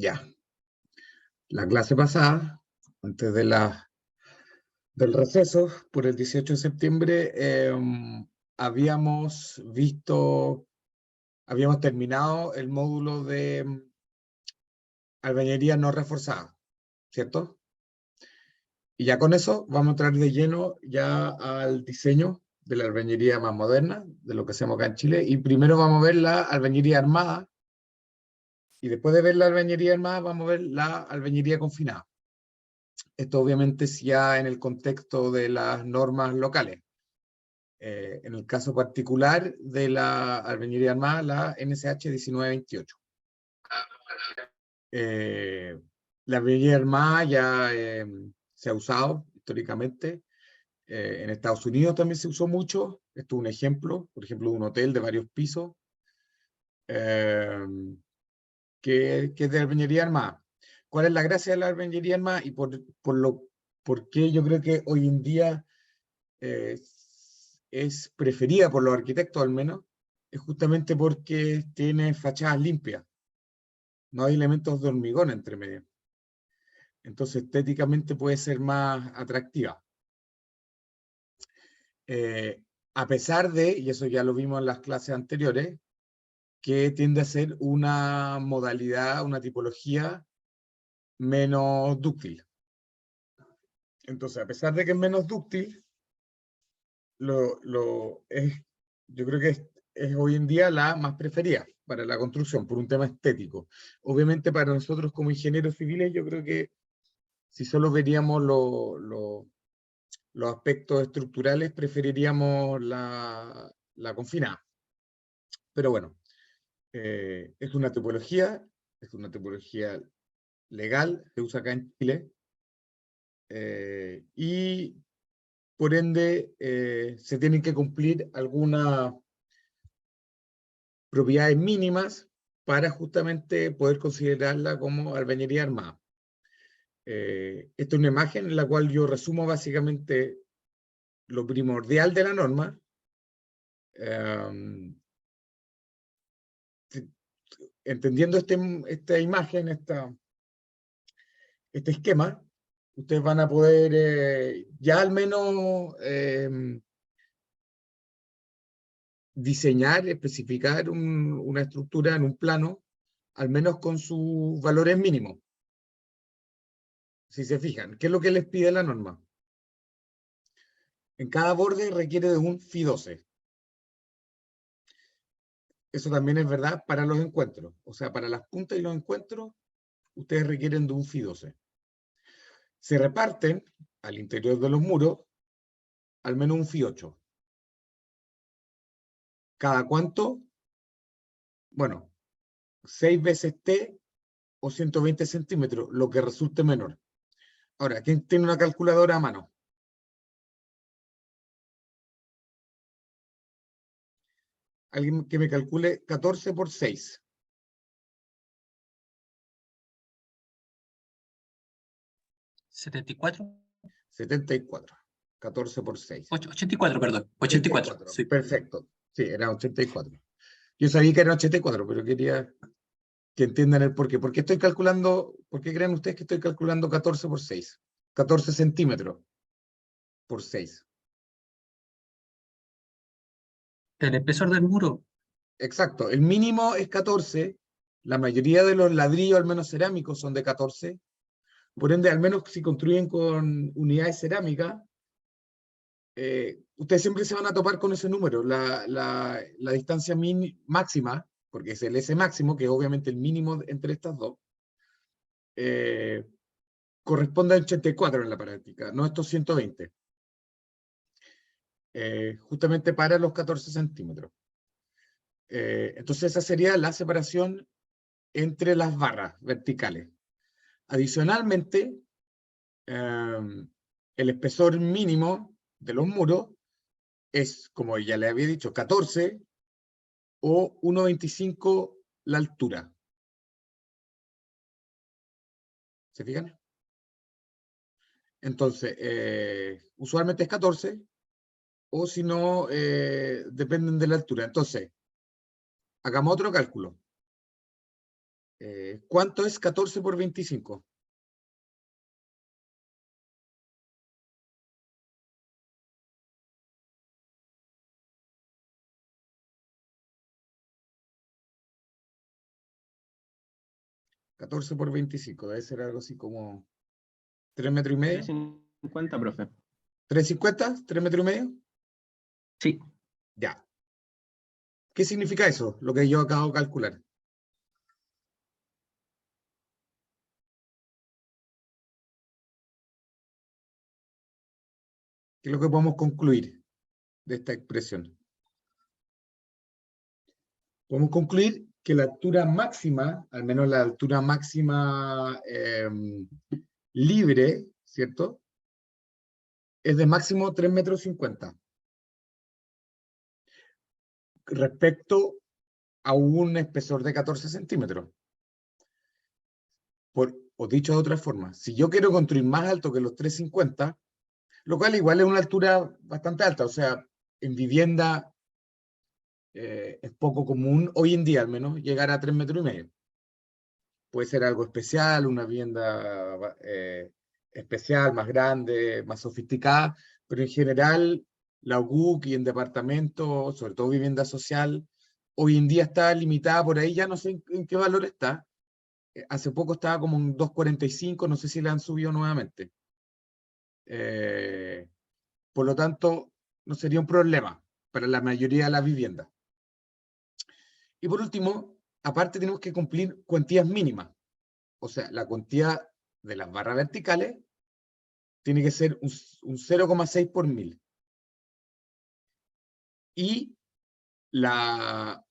Ya. La clase pasada, antes del receso, por el 18 de septiembre, habíamos terminado el módulo de albañilería no reforzada, ¿cierto? Y ya con eso vamos a entrar de lleno ya al diseño de la albañilería más moderna, de lo que hacemos acá en Chile. Y primero vamos a ver la albañilería armada, y después de ver la albañilería armada vamos a ver la albañilería confinada. Esto obviamente es ya en el contexto de las normas locales. En el caso particular de la albañilería armada, la NSH 1928. La albañilería armada ya se ha usado históricamente. En Estados Unidos también se usó mucho. Esto es un ejemplo, por ejemplo, de un hotel de varios pisos, que es de albañilería armada. ¿Cuál es la gracia de la albañilería armada? Y por qué yo creo que hoy en día es preferida por los arquitectos al menos, es justamente porque tiene fachadas limpias. No hay elementos de hormigón entre medio. Entonces estéticamente puede ser más atractiva. A pesar de, y eso ya lo vimos en las clases anteriores, que tiende a ser una modalidad, una tipología menos dúctil. Entonces, a pesar de que es menos dúctil, yo creo que es hoy en día la más preferida para la construcción, por un tema estético. Obviamente para nosotros como ingenieros civiles, yo creo que si solo veríamos los aspectos estructurales, preferiríamos la confinada. Pero bueno, es una tipología legal, se usa acá en Chile, y por ende se tienen que cumplir algunas propiedades mínimas para justamente poder considerarla como albañilería armada. Esta es una imagen en la cual yo resumo básicamente lo primordial de la norma. Entendiendo esta imagen, este esquema, ustedes van a poder ya al menos diseñar, especificar una estructura en un plano, al menos con sus valores mínimos. Si se fijan, ¿qué es lo que les pide la norma? En cada borde requiere de un FI12. Eso también es verdad para los encuentros. O sea, para las puntas y los encuentros, ustedes requieren de un FI12. Se reparten al interior de los muros al menos un FI8. ¿Cada cuánto? Bueno, 6 veces T o 120 centímetros, lo que resulte menor. Ahora, ¿quién tiene una calculadora a mano? Alguien que me calcule 14 por 6. 74. 74. 14 por 6. 84, perdón. 84. Sí. Perfecto. Sí, era 84. Yo sabía que era 84, pero quería que entiendan el porqué. ¿Por qué creen ustedes que estoy calculando 14 por 6? 14 centímetros por 6. El espesor del muro. Exacto. El mínimo es 14. La mayoría de los ladrillos, al menos cerámicos, son de 14. Por ende, al menos si construyen con unidades cerámicas, ustedes siempre se van a topar con ese número. La distancia máxima, porque es el S máximo, que es obviamente el mínimo entre estas dos, corresponde a 84 en la práctica, no estos 120. Justamente para los 14 centímetros. Entonces esa sería la separación entre las barras verticales. Adicionalmente, el espesor mínimo de los muros es, como ya le había dicho, 14 o 1,25 la altura. ¿Se fijan? Entonces, usualmente es 14, o si no, dependen de la altura. Entonces, hagamos otro cálculo. ¿Cuánto es 14 por 25? ¿14 por 25? Debe ser algo así como 3 metros y medio. 350, profe. ¿350? ¿3 metros y medio? Sí. Ya. ¿Qué significa eso? Lo que yo acabo de calcular. ¿Qué es lo que podemos concluir de esta expresión? Podemos concluir que la altura máxima, al menos la altura máxima libre, ¿cierto? Es de máximo 3 metros 50. Respecto a un espesor de 14 centímetros. O dicho de otra forma, si yo quiero construir más alto que los 3,50, lo cual igual es una altura bastante alta, o sea, en vivienda es poco común, hoy en día al menos, llegar a 3 metros y medio. Puede ser algo especial, una vivienda especial, más grande, más sofisticada, pero en general la UCUC y en departamentos, sobre todo vivienda social, hoy en día está limitada por ahí, ya no sé en qué valor está. Hace poco estaba como en 2,45, no sé si le han subido nuevamente. Por lo tanto, no sería un problema para la mayoría de las viviendas. Y por último, aparte tenemos que cumplir cuantías mínimas. O sea, la cuantía de las barras verticales tiene que ser un 0,6 por 1000. Y la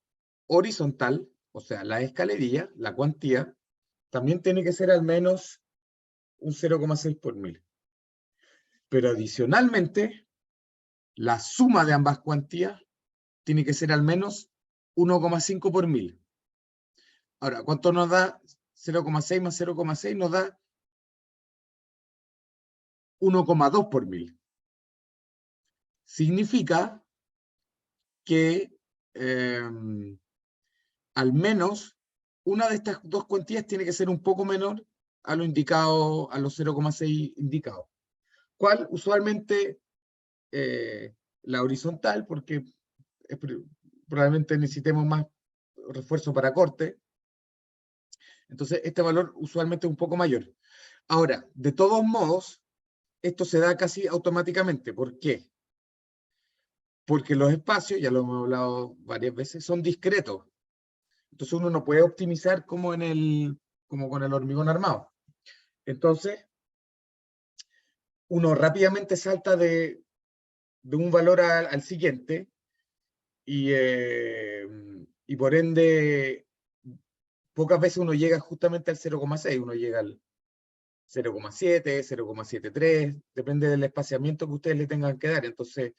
horizontal, o sea, la escalerilla, la cuantía, también tiene que ser al menos un 0,6 por 1000. Pero adicionalmente, la suma de ambas cuantías tiene que ser al menos 1,5 por 1000. Ahora, ¿cuánto nos da 0,6 más 0,6? Nos da 1,2 por 1000. Significa que al menos una de estas dos cuantías tiene que ser un poco menor a lo indicado, a los 0,6 indicados. ¿Cuál? Usualmente la horizontal, porque probablemente necesitemos más refuerzo para corte. Entonces, este valor usualmente es un poco mayor. Ahora, de todos modos, esto se da casi automáticamente. ¿Por qué? Porque los espacios, ya lo hemos hablado varias veces, son discretos. Entonces uno no puede optimizar como con el hormigón armado. Entonces, uno rápidamente salta de un valor al siguiente y por ende, pocas veces uno llega justamente al 0,6, uno llega al 0,7, 0,73, depende del espaciamiento que ustedes le tengan que dar. Entonces,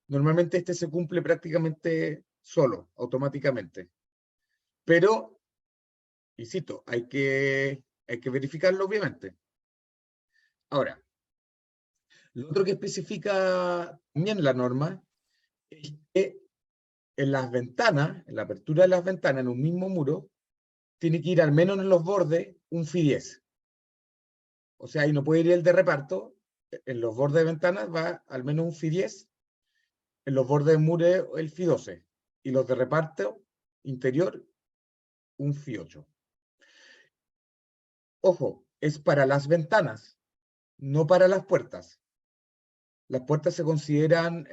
normalmente este se cumple prácticamente solo, automáticamente. Pero, insisto, hay que verificarlo obviamente. Ahora, lo otro que especifica también la norma es que en las ventanas, en la apertura de las ventanas, en un mismo muro, tiene que ir al menos en los bordes un FI10. O sea, ahí no puede ir el de reparto, en los bordes de ventanas va al menos un FI10, en los bordes de muro el FI12, y los de reparto interior un FI8. Ojo, es para las ventanas, no para las puertas. Las puertas se consideran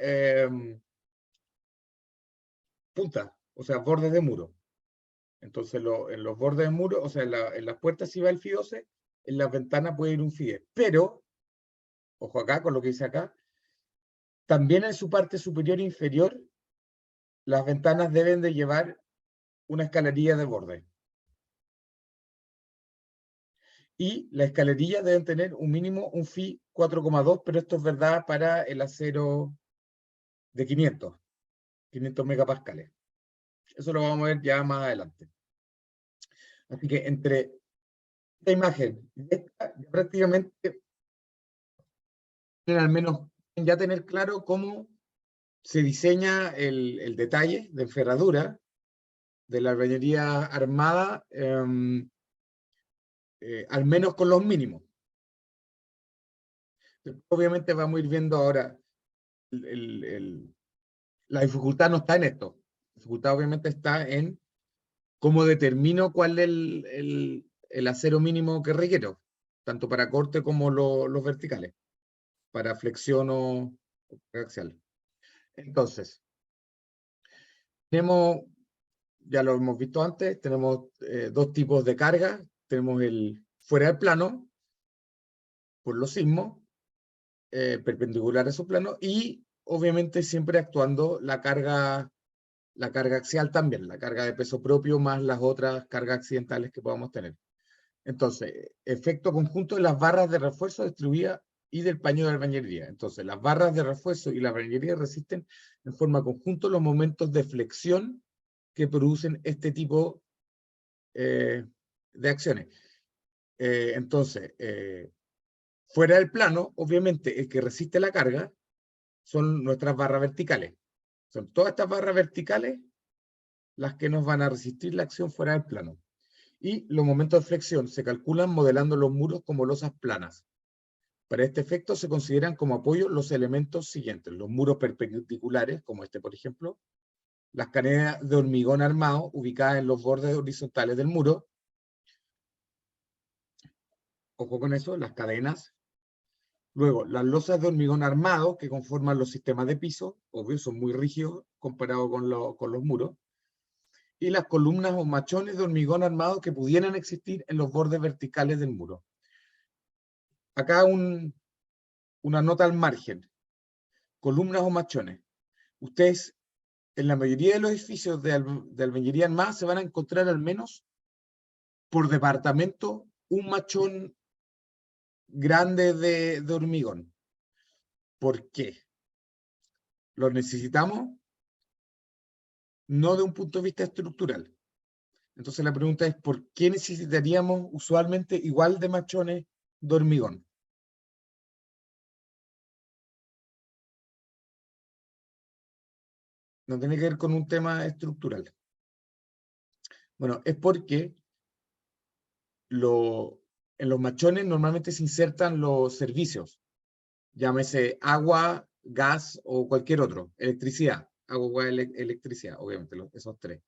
puntas, o sea, bordes de muro. Entonces, en los bordes de muro, o sea, en las puertas sí va el FI12, en las ventanas puede ir un FI10. Pero, ojo acá con lo que dice acá, también en su parte superior e inferior, las ventanas deben de llevar una escalerilla de borde. Y las escalerillas deben tener un mínimo, un Fi 4,2, pero esto es verdad para el acero de 500 megapascales. Eso lo vamos a ver ya más adelante. Así que entre esta imagen y esta, ya prácticamente al menos ya tener claro cómo se diseña el detalle de enferradura de la albañilería armada al menos con los mínimos. Obviamente vamos a ir viendo ahora, la dificultad no está en esto. La dificultad obviamente está en cómo determino cuál es el acero mínimo que requiero, tanto para corte como los verticales, para flexión o axial. Entonces, tenemos, ya lo hemos visto antes, tenemos dos tipos de carga. Tenemos el fuera del plano, por los sismos, perpendicular a su plano, y obviamente siempre actuando la carga axial también, la carga de peso propio más las otras cargas accidentales que podamos tener. Entonces, efecto conjunto de las barras de refuerzo distribuidas y del paño de albañilería. Entonces, las barras de refuerzo y la albañilería resisten en forma conjunta los momentos de flexión que producen este tipo de acciones. Entonces, fuera del plano, obviamente, el que resiste la carga son nuestras barras verticales. Son todas estas barras verticales las que nos van a resistir la acción fuera del plano. Y los momentos de flexión se calculan modelando los muros como losas planas. Para este efecto se consideran como apoyo los elementos siguientes: los muros perpendiculares, como este por ejemplo, las cadenas de hormigón armado ubicadas en los bordes horizontales del muro, ojo con eso, las cadenas. Luego, las losas de hormigón armado que conforman los sistemas de piso, obvio, son muy rígidos comparado con los muros, y las columnas o machones de hormigón armado que pudieran existir en los bordes verticales del muro. Acá una nota al margen: columnas o machones. Ustedes, en la mayoría de los edificios de albañilería armada, se van a encontrar al menos por departamento un machón grande de hormigón. ¿Por qué? Lo necesitamos no de un punto de vista estructural. Entonces la pregunta es, ¿por qué necesitaríamos usualmente igual de machones de hormigón? No tiene que ver con un tema estructural. Bueno, es porque en los machones normalmente se insertan los servicios, llámese agua, gas o cualquier otro, electricidad, agua, electricidad, obviamente, esos tres.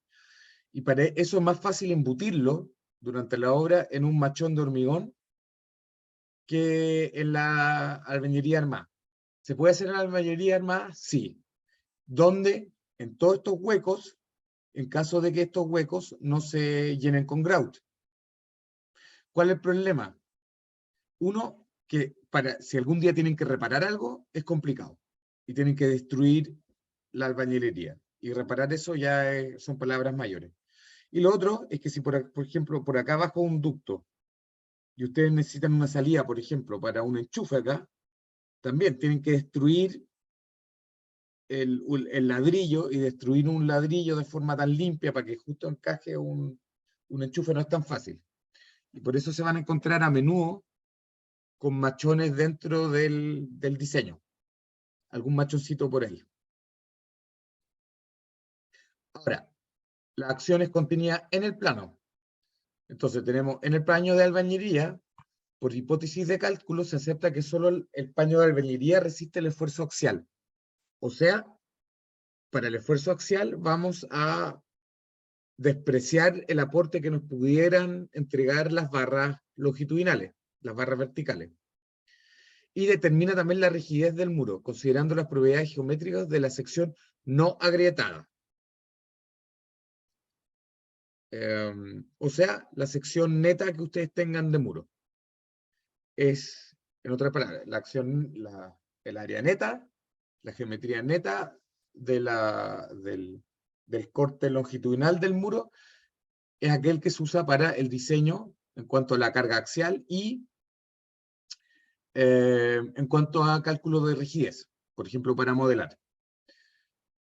Y para eso es más fácil embutirlo durante la obra en un machón de hormigón que en la albañilería armada. ¿Se puede hacer en la albañilería armada? Sí. ¿Dónde? En todos estos huecos, en caso de que estos huecos no se llenen con grout. ¿Cuál es el problema? Uno, que si algún día tienen que reparar algo, es complicado. Y tienen que destruir la albañilería. Y reparar eso ya son palabras mayores. Y lo otro es que si, por ejemplo, por acá abajo un ducto, y ustedes necesitan una salida, por ejemplo, para un enchufe acá, también tienen que destruir el ladrillo, y destruir un ladrillo de forma tan limpia para que justo encaje un enchufe no es tan fácil. Y por eso se van a encontrar a menudo con machones dentro del diseño. Algún machoncito por ahí. Ahora, la acción es contenida en el plano. Entonces tenemos en el paño de albañilería, por hipótesis de cálculo, se acepta que solo el paño de albañilería resiste el esfuerzo axial. O sea, para el esfuerzo axial vamos a despreciar el aporte que nos pudieran entregar las barras longitudinales, las barras verticales. Y determina también la rigidez del muro, considerando las propiedades geométricas de la sección no agrietada. O sea, la sección neta que ustedes tengan de muro. Es, en otras palabras, el área neta, la geometría neta del corte longitudinal del muro, es aquel que se usa para el diseño en cuanto a la carga axial y en cuanto a cálculo de rigidez, por ejemplo, para modelar.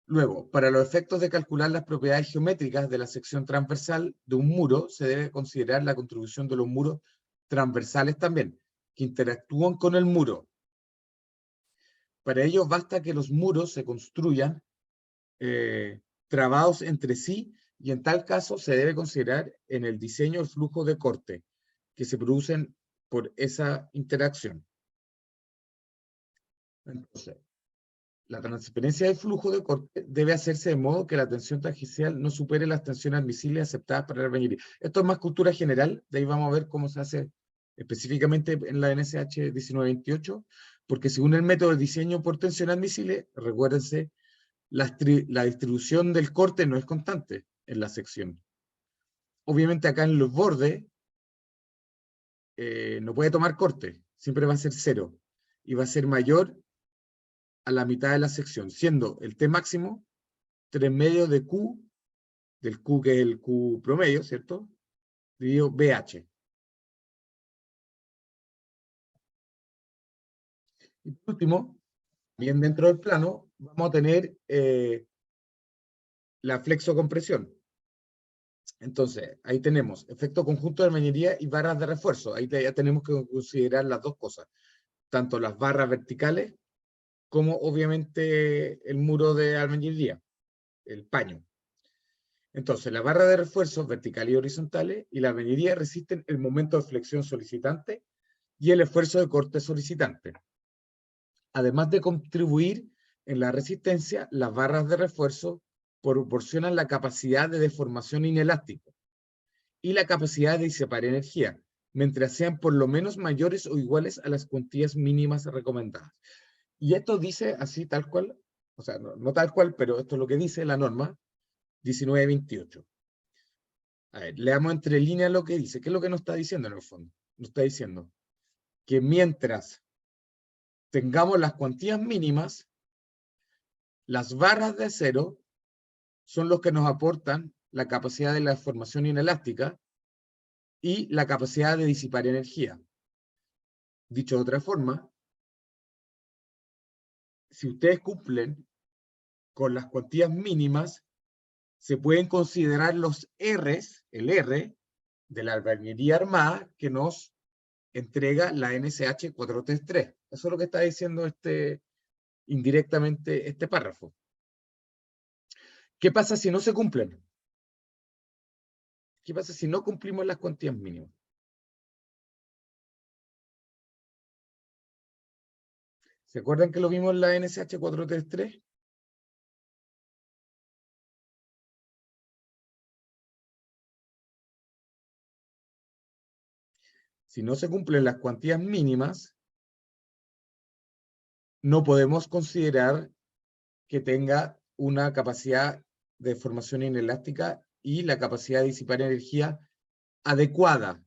Luego, para los efectos de calcular las propiedades geométricas de la sección transversal de un muro, se debe considerar la contribución de los muros transversales también, que interactúan con el muro. Para ello basta que los muros se construyan trabados entre sí, y en tal caso se debe considerar en el diseño el flujo de corte, que se producen por esa interacción. Entonces, la transferencia de flujo de corte debe hacerse de modo que la tensión tangencial no supere las tensiones admisibles aceptadas para la albañilería. Esto es más cultura general, de ahí vamos a ver cómo se hace específicamente en la NSH 1928, porque según el método de diseño por tensión admisible, recuérdense, la distribución del corte no es constante en la sección. Obviamente acá en los bordes no puede tomar corte, siempre va a ser 0, y va a ser mayor a la mitad de la sección, siendo el T máximo 3 medios de Q, del Q que es el Q promedio, ¿cierto? Dividido BH. Y por último, bien dentro del plano, vamos a tener la flexocompresión. Entonces, ahí tenemos efecto conjunto de albañilería y barras de refuerzo. Ahí ya tenemos que considerar las dos cosas, tanto las barras verticales como obviamente el muro de albañilería, el paño. Entonces, la barra de refuerzos verticales y horizontales y la albañilería resisten el momento de flexión solicitante y el esfuerzo de corte solicitante. Además de contribuir en la resistencia, las barras de refuerzo proporcionan la capacidad de deformación inelástica y la capacidad de disipar energía, mientras sean por lo menos mayores o iguales a las cuantías mínimas recomendadas. Y esto dice así tal cual, o sea, no tal cual, pero esto es lo que dice la norma 1928. A ver, leamos entre líneas lo que dice. ¿Qué es lo que nos está diciendo en el fondo? Nos está diciendo que mientras tengamos las cuantías mínimas, las barras de acero son los que nos aportan la capacidad de la deformación inelástica y la capacidad de disipar energía. Dicho de otra forma, si ustedes cumplen con las cuantías mínimas, se pueden considerar los R's, el R, de la albañilería armada que nos entrega la NSH 433. Eso es lo que está diciendo indirectamente este párrafo. ¿Qué pasa si no se cumplen? ¿Qué pasa si no cumplimos las cuantías mínimas? ¿Se acuerdan que lo vimos en la NSH 433? Si no se cumplen las cuantías mínimas, no podemos considerar que tenga una capacidad de formación inelástica y la capacidad de disipar energía adecuada.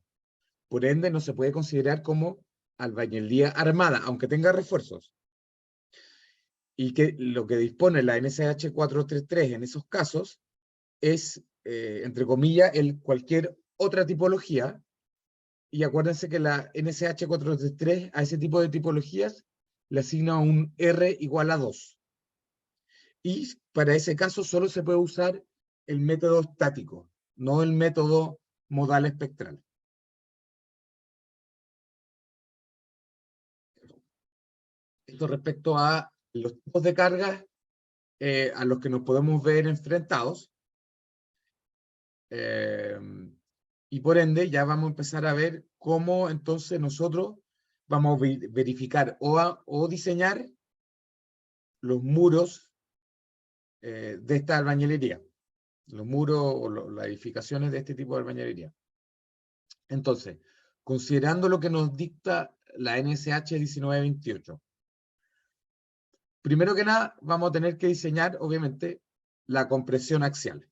Por ende, no se puede considerar como albañilería armada, aunque tenga refuerzos. Y que lo que dispone la NSH 433 en esos casos es, entre comillas, cualquier otra tipología. Y acuérdense que la NSH 433 a ese tipo de tipologías le asigna un R igual a 2. Y para ese caso solo se puede usar el método estático, no el método modal espectral. Esto respecto a los tipos de cargas a los que nos podemos ver enfrentados. Y por ende ya vamos a empezar a ver cómo entonces nosotros vamos a verificar o diseñar los muros de esta albañilería, los muros o las edificaciones de este tipo de albañilería. Entonces, considerando lo que nos dicta la NSH 1928, primero que nada vamos a tener que diseñar, obviamente, la compresión axial.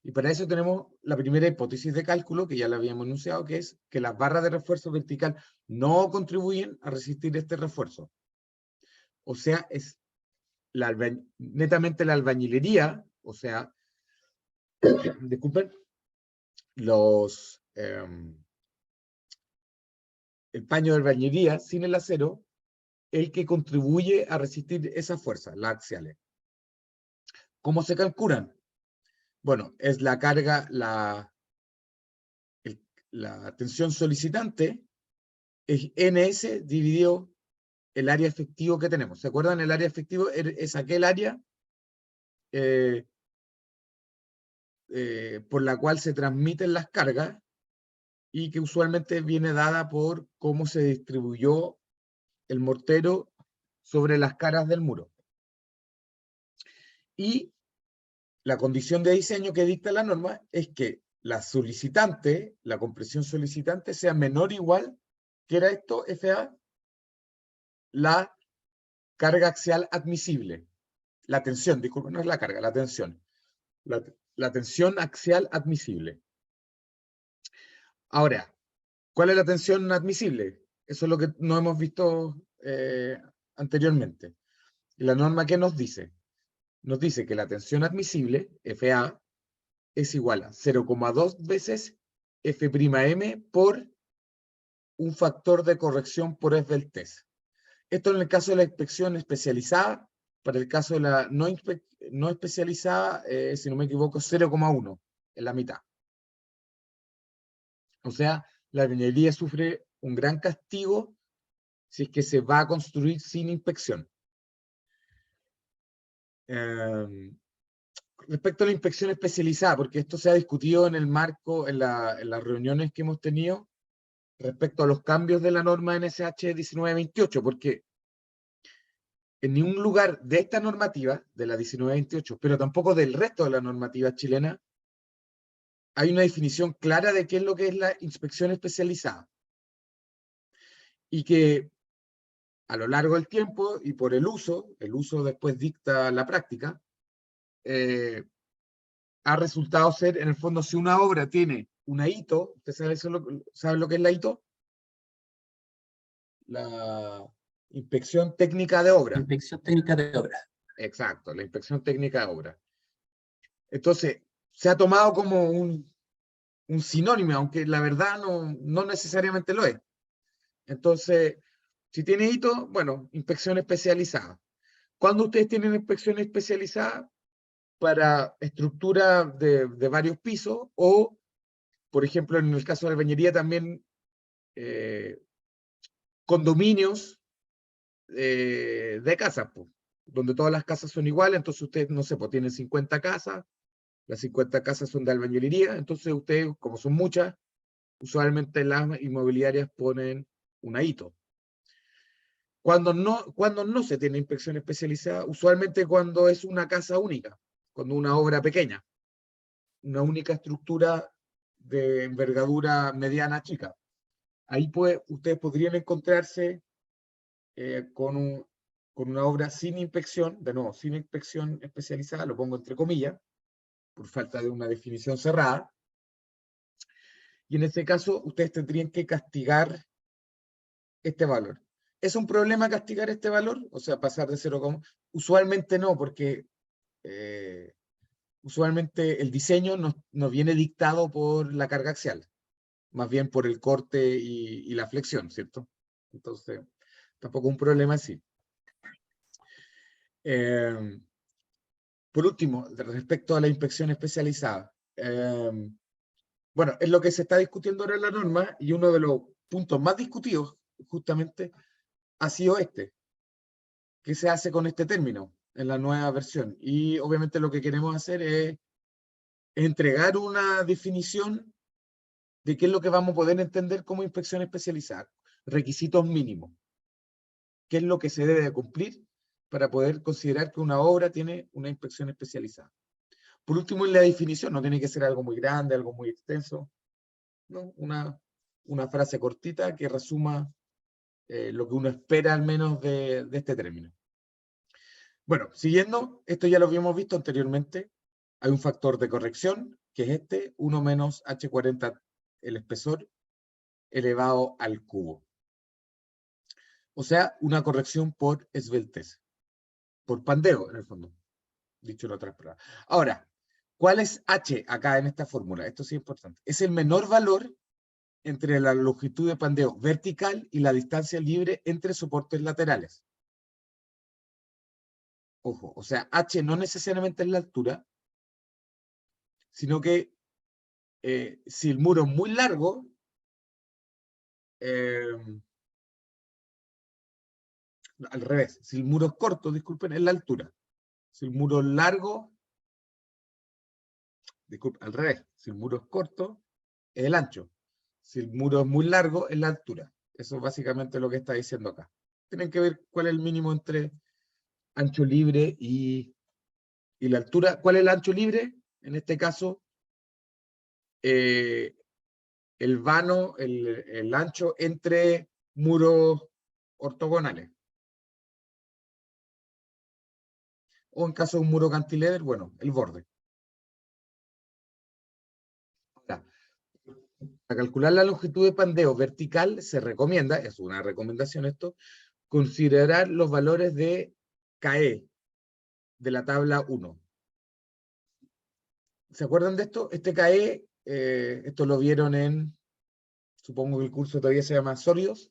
Y para eso tenemos la primera hipótesis de cálculo, que ya la habíamos enunciado, que es que las barras de refuerzo vertical no contribuyen a resistir este refuerzo. O sea, es netamente la albañilería, o sea, disculpen, el paño de albañilería sin el acero, el que contribuye a resistir esas fuerzas, las axiales. ¿Cómo se calculan? Bueno, es la carga, la tensión solicitante, es NS dividido el área efectivo que tenemos. ¿Se acuerdan? El área efectivo es aquel área por la cual se transmiten las cargas y que usualmente viene dada por cómo se distribuyó el mortero sobre las caras del muro. Y la condición de diseño que dicta la norma es que la solicitante, la compresión solicitante, sea menor o igual, que era esto, FA, la carga axial admisible. La tensión, disculpen, no es la carga, la tensión. La tensión axial admisible. Ahora, ¿cuál es la tensión admisible? Eso es lo que no hemos visto anteriormente. ¿Y la norma qué nos dice? Nos dice que la tensión admisible, FA, es igual a 0,2 veces F'M por un factor de corrección por Esbeltez. Esto en el caso de la inspección especializada. Para el caso de la no especializada, si no me equivoco, 0,1, en la mitad. O sea, la albañilería sufre un gran castigo si es que se va a construir sin inspección. Respecto a la inspección especializada, porque esto se ha discutido en el marco, en las reuniones que hemos tenido, respecto a los cambios de la norma NSH 1928, porque en ningún lugar de esta normativa, de la 1928, pero tampoco del resto de la normativa chilena, hay una definición clara de qué es lo que es la inspección especializada. Y que a lo largo del tiempo y por el uso después dicta la práctica, ha resultado ser, en el fondo, si una obra tiene una ITO, ¿usted sabe lo que es la ITO? La inspección técnica de obra. Inspección técnica de obra. Exacto, la inspección técnica de obra. Entonces, se ha tomado como un sinónimo, aunque la verdad no necesariamente lo es. Entonces, si tiene ITO, bueno, inspección especializada. ¿Cuándo ustedes tienen inspección especializada? Para estructura de varios pisos o, por ejemplo, en el caso de la albañilería también, condominios de casas, pues, donde todas las casas son iguales. Entonces ustedes, no sé, pues tienen 50 casas, las 50 casas son de albañilería, entonces ustedes, como son muchas, usualmente las inmobiliarias ponen una ITO. Cuando no se tiene inspección especializada, usualmente cuando es una casa única, cuando una obra pequeña, una única estructura de envergadura mediana chica. Ahí ustedes podrían encontrarse con una obra sin inspección, de nuevo, sin inspección especializada, lo pongo entre comillas, por falta de una definición cerrada. Y en este caso, ustedes tendrían que castigar este valor. ¿Es un problema castigar este valor? O sea, pasar de 0, usualmente no, porque usualmente el diseño no viene dictado por la carga axial, más bien por el corte y la flexión, ¿cierto? Entonces, tampoco un problema así. Por último, respecto a la inspección especializada, bueno, es lo que se está discutiendo ahora en la norma, y uno de los puntos más discutidos, justamente, ha sido este. ¿Qué se hace con este término en la nueva versión? Y obviamente lo que queremos hacer es entregar una definición de qué es lo que vamos a poder entender como inspección especializada, requisitos mínimos, qué es lo que se debe de cumplir para poder considerar que una obra tiene una inspección especializada. Por último, en la definición, no tiene que ser algo muy grande, algo muy extenso, ¿no? Una frase cortita que resuma lo que uno espera al menos de este término. Bueno, siguiendo, esto ya lo habíamos visto anteriormente, hay un factor de corrección, que es este, 1 menos H40, el espesor, elevado al cubo. O sea, una corrección por esbeltez, por pandeo, en el fondo, dicho en otras palabras. Ahora, ¿cuál es H acá en esta fórmula? Esto sí es importante. Es el menor valor entre la longitud de pandeo vertical y la distancia libre entre soportes laterales. Ojo, o sea, H no necesariamente es la altura, sino que si el muro es muy largo, al revés, si el muro es corto, disculpen, es la altura. Si el muro es largo, disculpen, al revés, si el muro es corto, es el ancho. Si el muro es muy largo, es la altura. Eso es básicamente lo que está diciendo acá. Tienen que ver cuál es el mínimo entre ancho libre y la altura. ¿Cuál es el ancho libre? En este caso, el vano, el ancho entre muros ortogonales. O en caso de un muro cantilever, bueno, el borde. Ahora, para calcular la longitud de pandeo vertical se recomienda, es una recomendación esto, considerar los valores de KE de la tabla 1. ¿Se acuerdan de esto? Este KE, esto lo vieron supongo que el curso todavía se llama sólidos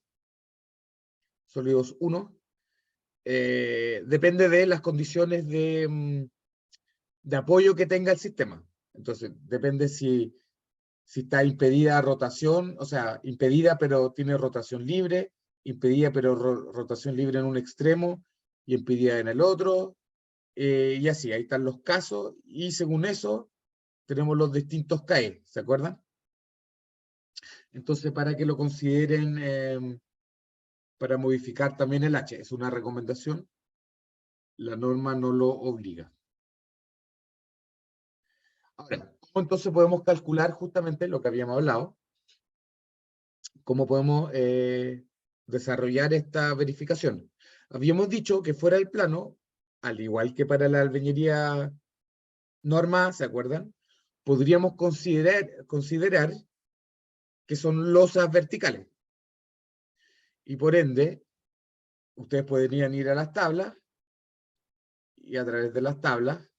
1. Depende de las condiciones de apoyo que tenga el sistema. Entonces, depende si está impedida rotación, o sea, impedida pero tiene rotación libre, impedida pero rotación libre en un extremo y impedida en el otro, y así, ahí están los casos, y según eso tenemos los distintos KE, ¿se acuerdan? Entonces, para que lo consideren para modificar también el H, es una recomendación, la norma no lo obliga. Ahora, ¿cómo entonces podemos calcular justamente lo que habíamos hablado? ¿Cómo podemos desarrollar esta verificación? Habíamos dicho que fuera del plano, al igual que para la albañilería norma, ¿se acuerdan? Podríamos considerar que son losas verticales. Y por ende, ustedes podrían ir a las tablas y a través de las tablas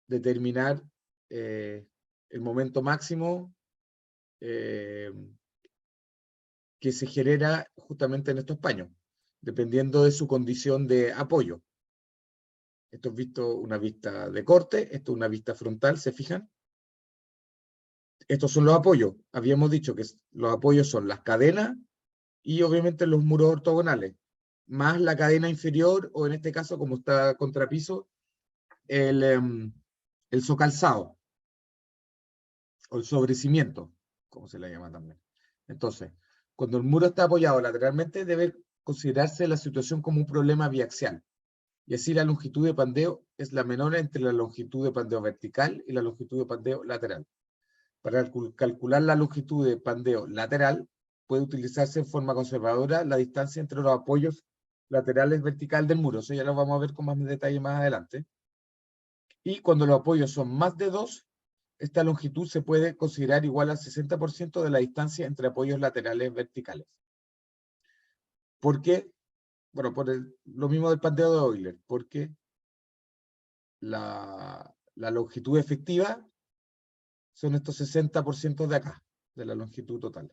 determinar el momento máximo que se genera justamente en estos paños, dependiendo de su condición de apoyo. Esto es una vista de corte, esto es una vista frontal, ¿se fijan? Estos son los apoyos. Habíamos dicho que los apoyos son las cadenas y obviamente los muros ortogonales, más la cadena inferior, o en este caso, como está contrapiso, el socalzado, o el sobrecimiento, como se le llama también. Entonces, cuando el muro está apoyado lateralmente, debe considerarse la situación como un problema biaxial. Y así la longitud de pandeo es la menor entre la longitud de pandeo vertical y la longitud de pandeo lateral. Para calcular la longitud de pandeo lateral, puede utilizarse en forma conservadora la distancia entre los apoyos laterales vertical del muro. Eso ya lo vamos a ver con más detalle más adelante. Y cuando los apoyos son más de 2, esta longitud se puede considerar igual al 60% de la distancia entre apoyos laterales verticales. ¿Por qué? Bueno, lo mismo del pandeo de Euler, porque la longitud efectiva son estos 60% de acá, de la longitud total.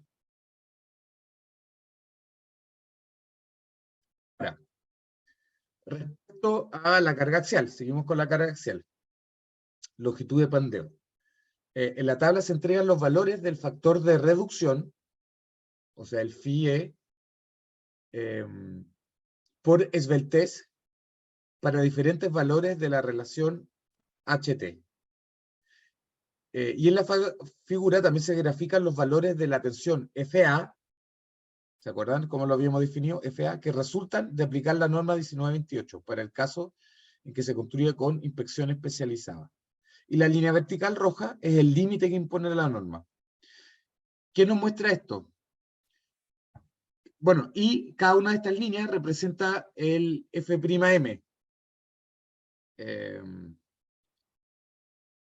Ahora, respecto a la carga axial, seguimos con la carga axial. Longitud de pandeo. En la tabla se entregan los valores del factor de reducción, o sea, el phi por esbeltez, para diferentes valores de la relación HT. Y en la figura también se grafican los valores de la tensión FA, ¿se acuerdan cómo lo habíamos definido? FA, que resultan de aplicar la norma 1928, para el caso en que se construye con inspección especializada. Y la línea vertical roja es el límite que impone la norma. ¿Qué nos muestra esto? Bueno, y cada una de estas líneas representa el F'M,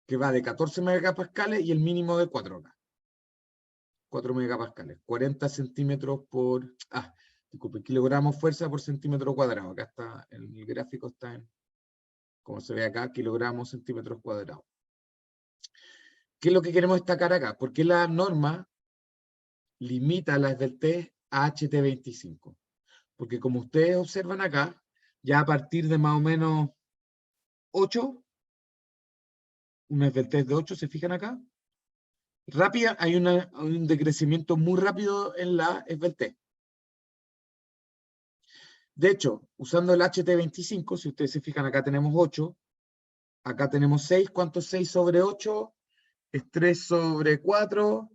que va de 14 megapascales y el mínimo de 4 megapascales, 40 centímetros por, disculpe, kilogramos fuerza por centímetro cuadrado. Acá está, en el gráfico está en, como se ve acá, kilogramos centímetros cuadrados. ¿Qué es lo que queremos destacar acá? Porque la norma limita la esbeltez a HT25. Porque como ustedes observan acá, ya a partir de más o menos 8, una esbeltez de 8, ¿se fijan acá? Rápida, hay un decrecimiento muy rápido en la esbeltez. De hecho, usando el HT25, si ustedes se fijan, acá tenemos 8, acá tenemos 6. ¿Cuánto es 6 sobre 8? Es 3 sobre 4,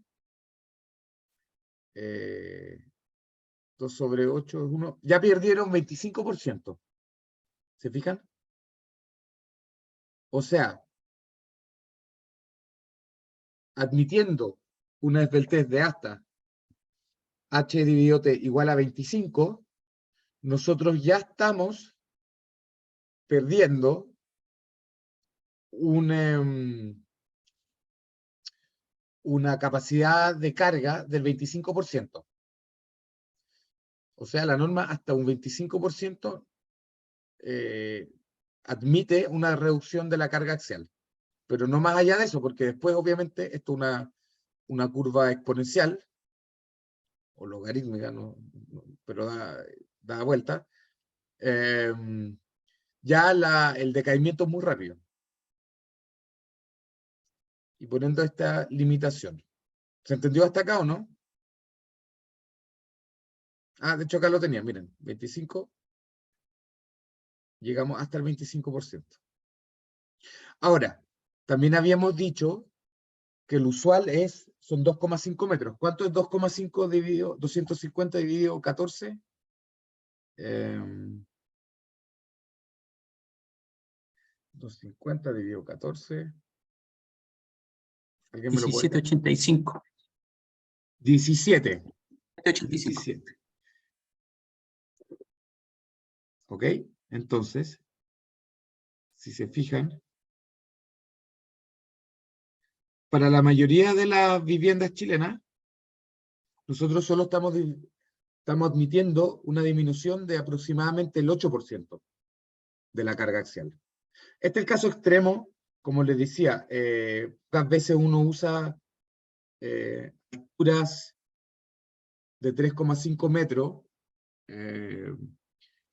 2 sobre 8 es 1. Ya perdieron 25%. ¿Se fijan? O sea, admitiendo una esbeltez de hasta h dividido t igual a 25, nosotros ya estamos perdiendo una capacidad de carga del 25%. O sea, la norma hasta un 25% admite una reducción de la carga axial. Pero no más allá de eso, porque después, obviamente, esto es una curva exponencial, o logarítmica, pero da vuelta. Ya el decaimiento es muy rápido. Y poniendo esta limitación. ¿Se entendió hasta acá o no? De hecho acá lo tenía, miren, 25, llegamos hasta el 25%. Ahora, también habíamos dicho que el usual son 2,5 metros. ¿Cuánto es 2,5 dividido, 250 dividido 14? 250 dividido 14. ¿Alguien me lo puede decir? 1785. 17. 85. 17. ¿Ok? Entonces, si se fijan, para la mayoría de las viviendas chilenas, nosotros solo estamos admitiendo una disminución de aproximadamente el 8% de la carga axial. Este es el caso extremo, como les decía, pocas veces uno usa alturas de 3,5 metros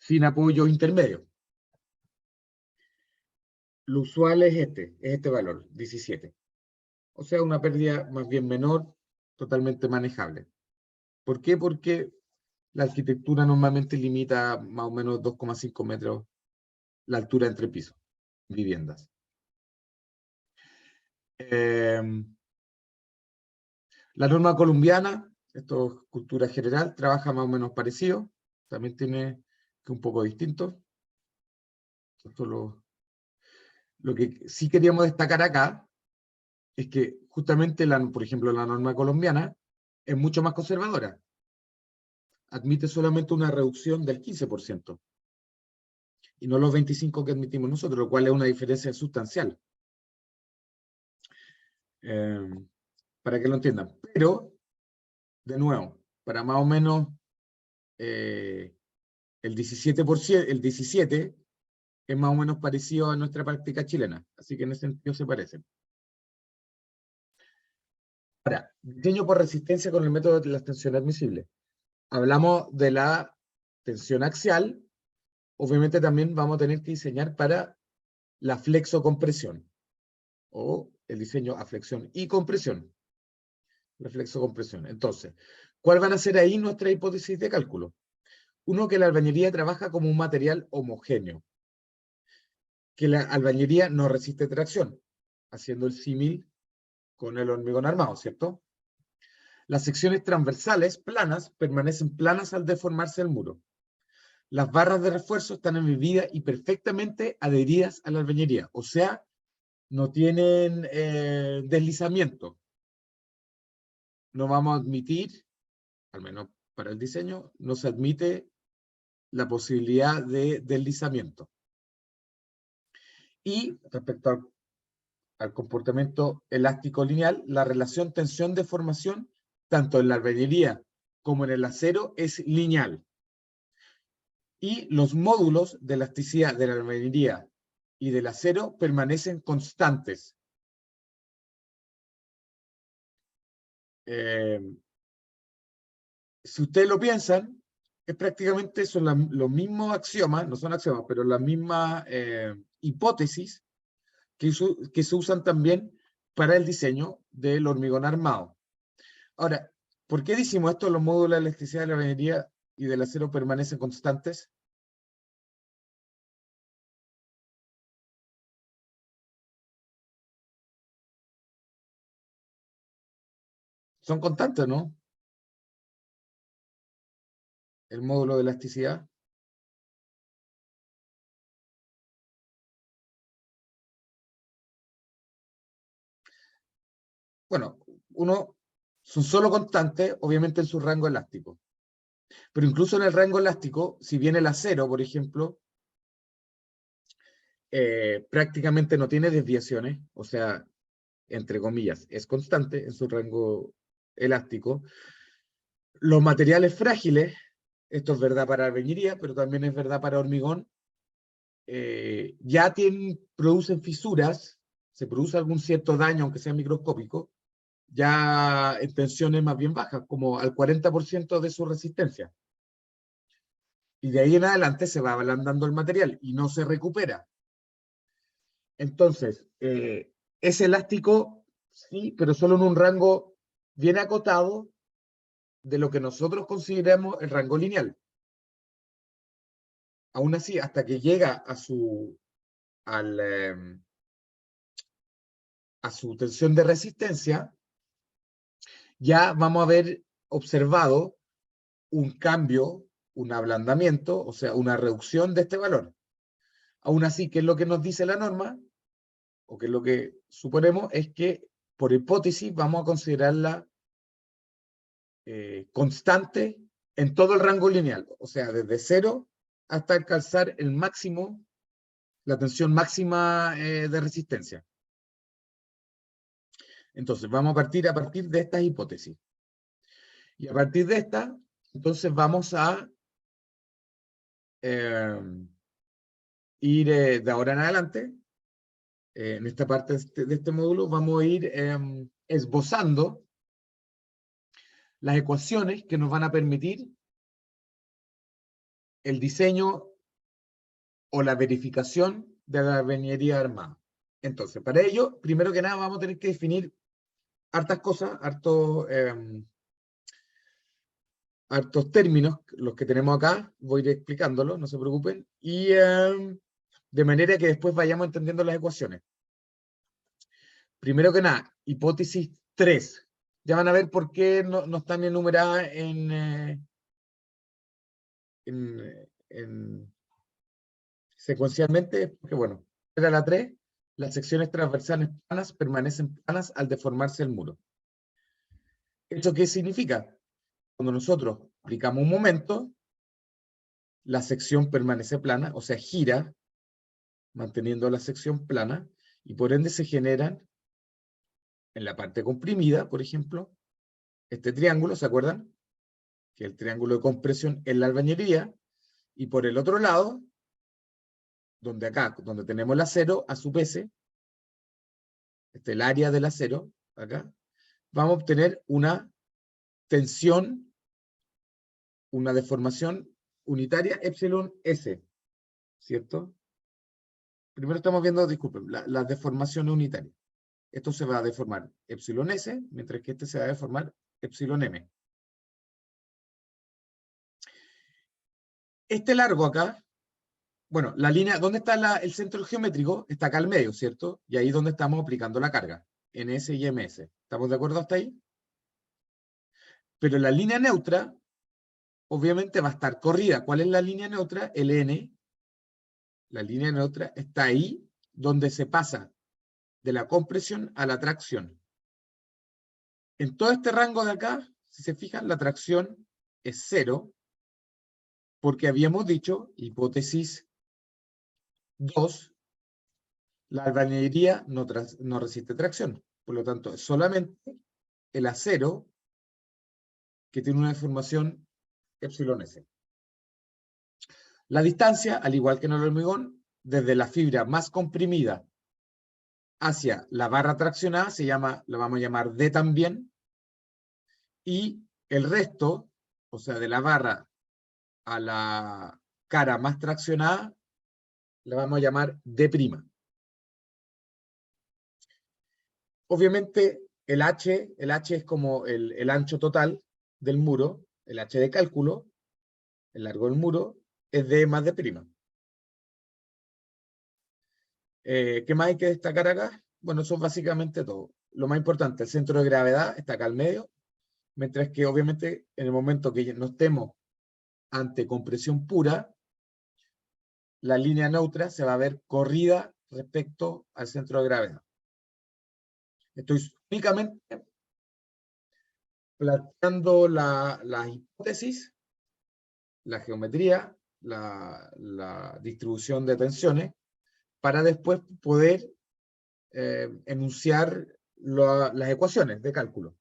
sin apoyo intermedio. Lo usual es este valor, 17. O sea, una pérdida más bien menor, totalmente manejable. ¿Por qué? Porque la arquitectura normalmente limita más o menos 2,5 metros la altura entre pisos, viviendas. La norma colombiana, esto es cultura general, trabaja más o menos parecido, también tiene que un poco distinto. Esto lo que sí queríamos destacar acá es que justamente, por ejemplo, la norma colombiana es mucho más conservadora. Admite solamente una reducción del 15%, y no los 25% que admitimos nosotros, lo cual es una diferencia sustancial. Para que lo entiendan. Pero, de nuevo, para más o menos el 17%, el 17% es más o menos parecido a nuestra práctica chilena, así que en ese sentido se parecen. Ahora, diseño por resistencia con el método de la tensión admisible. Hablamos de la tensión axial, obviamente también vamos a tener que diseñar para la flexocompresión, o el diseño a flexión y compresión. La flexocompresión. Entonces, ¿cuál van a ser ahí nuestra hipótesis de cálculo? Uno, que la albañilería trabaja como un material homogéneo, que la albañilería no resiste tracción, haciendo el símil con el hormigón armado, ¿cierto? Las secciones transversales, planas, permanecen planas al deformarse el muro. Las barras de refuerzo están embebidas y perfectamente adheridas a la albañilería, o sea, no tienen deslizamiento. No vamos a admitir, al menos para el diseño, no se admite la posibilidad de deslizamiento. Y respecto al comportamiento elástico lineal, la relación tensión-deformación, tanto en la albañilería como en el acero, es lineal. Y los módulos de elasticidad de la albañilería y del acero permanecen constantes. Si ustedes lo piensan, es prácticamente son los mismos axiomas, no son axiomas, pero las mismas hipótesis que se usan también para el diseño del hormigón armado. Ahora, ¿por qué decimos esto? Los módulos de electricidad de la albañilería y del acero permanecen constantes. Son constantes, ¿no? el módulo de elasticidad. Bueno, son solo constantes, obviamente en su rango elástico. Pero incluso en el rango elástico, si viene el acero, por ejemplo, prácticamente no tiene desviaciones, o sea, entre comillas, es constante en su rango elástico. Los materiales frágiles, esto es verdad para albañilería, pero también es verdad para hormigón, ya producen fisuras, se produce algún cierto daño, aunque sea microscópico, ya en tensiones más bien bajas, como al 40% de su resistencia. Y de ahí en adelante se va ablandando el material y no se recupera. Entonces, es elástico, sí, pero solo en un rango bien acotado de lo que nosotros consideramos el rango lineal. Aún así, hasta que llega a su tensión de resistencia, ya vamos a haber observado un cambio, un ablandamiento, o sea, una reducción de este valor. Aún así, ¿qué es lo que nos dice la norma? O qué es lo que suponemos, es que por hipótesis vamos a considerarla constante en todo el rango lineal, o sea, desde 0 hasta alcanzar el máximo, la tensión máxima de resistencia. Entonces, vamos a partir de estas hipótesis. Y a partir de esta, entonces vamos a ir de ahora en adelante, en esta parte de este módulo, vamos a ir esbozando las ecuaciones que nos van a permitir el diseño o la verificación de la albañilería armada. Entonces, para ello, primero que nada, vamos a tener que definir hartas cosas, hartos términos, los que tenemos acá, voy a ir explicándolos, no se preocupen, y de manera que después vayamos entendiendo las ecuaciones. Primero que nada, hipótesis 3. Ya van a ver por qué no están enumeradas secuencialmente, porque bueno, era la 3, las secciones transversales planas permanecen planas al deformarse el muro. ¿Esto qué significa? Cuando nosotros aplicamos un momento, la sección permanece plana, o sea, gira, manteniendo la sección plana, y por ende se generan, en la parte comprimida, por ejemplo, este triángulo, ¿se acuerdan? Que el triángulo de compresión en la albañilería, y por el otro lado, donde tenemos el acero, a su vez, el área del acero, acá, vamos a obtener una tensión, una deformación unitaria, epsilon S, ¿cierto? Primero estamos viendo, disculpen, las deformaciones unitarias. Esto se va a deformar epsilon S, mientras que este se va a deformar epsilon M. Este largo acá, bueno, la línea, ¿dónde está el centro geométrico? Está acá al medio, ¿cierto? Y ahí es donde estamos aplicando la carga, NS y MS. ¿Estamos de acuerdo hasta ahí? Pero la línea neutra, obviamente va a estar corrida. ¿Cuál es la línea neutra? El N. La línea neutra está ahí, donde se pasa de la compresión a la tracción. En todo este rango de acá, si se fijan, la tracción es 0, porque habíamos dicho, hipótesis 2, la albañilería no resiste tracción. Por lo tanto, es solamente el acero que tiene una deformación epsilon S. La distancia, al igual que en el hormigón, desde la fibra más comprimida hacia la barra traccionada, la vamos a llamar D también, y el resto, o sea, de la barra a la cara más traccionada, la vamos a llamar D'. Obviamente, el H es como el ancho total del muro, el H de cálculo, el largo del muro, es D más D'. ¿Qué más hay que destacar acá? Bueno, eso es básicamente todo. Lo más importante, el centro de gravedad está acá al medio, mientras que obviamente en el momento que no estemos ante compresión pura, la línea neutra se va a ver corrida respecto al centro de gravedad. Estoy únicamente planteando la hipótesis, la geometría, la distribución de tensiones, para después poder enunciar las ecuaciones de cálculo.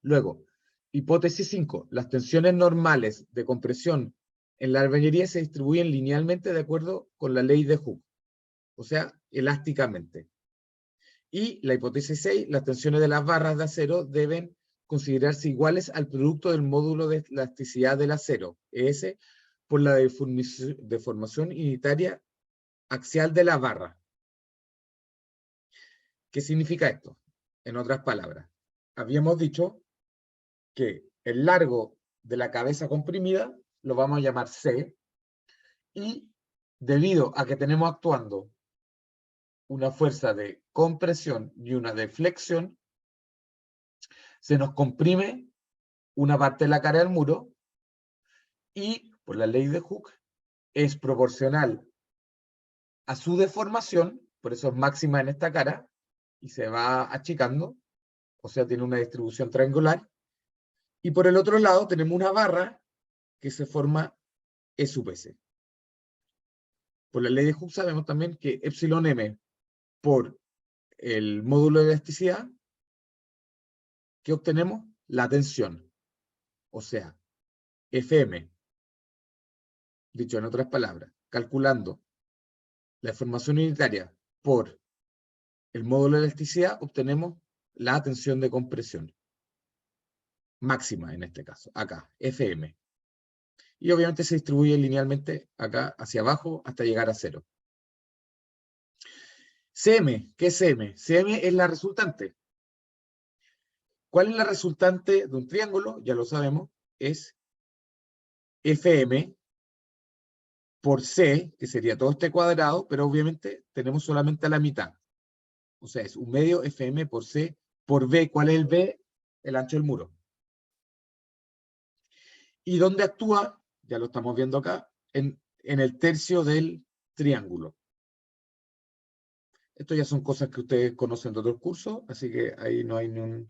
Luego, hipótesis 5. Las tensiones normales de compresión en la albañilería se distribuyen linealmente de acuerdo con la ley de Hooke, o sea, elásticamente. Y la hipótesis 6. Las tensiones de las barras de acero deben considerarse iguales al producto del módulo de elasticidad del acero, ES, por la deformación unitaria axial de la barra. ¿Qué significa esto? En otras palabras, habíamos dicho que el largo de la cabeza comprimida lo vamos a llamar C, y debido a que tenemos actuando una fuerza de compresión y una de flexión, se nos comprime una parte de la cara del muro, y por la ley de Hooke es proporcional a su deformación, por eso es máxima en esta cara, y se va achicando, o sea, tiene una distribución triangular. Y por el otro lado tenemos una barra que se forma E sub S. Por la ley de Hooke sabemos también que epsilon m por el módulo de elasticidad, ¿qué obtenemos? La tensión, o sea, Fm. Dicho en otras palabras, calculando la deformación unitaria por el módulo de elasticidad, obtenemos la tensión de compresión máxima en este caso, acá, Fm. Y obviamente se distribuye linealmente acá hacia abajo hasta llegar a 0. Cm, ¿qué es Cm? Cm es la resultante. ¿Cuál es la resultante de un triángulo? Ya lo sabemos, es Fm por C, que sería todo este cuadrado, pero obviamente tenemos solamente a la mitad. O sea, es un medio Fm por C por B. ¿Cuál es el B? El ancho del muro. ¿Y dónde actúa? Ya lo estamos viendo acá, en el tercio del triángulo. Esto ya son cosas que ustedes conocen de otros cursos, así que ahí no hay ni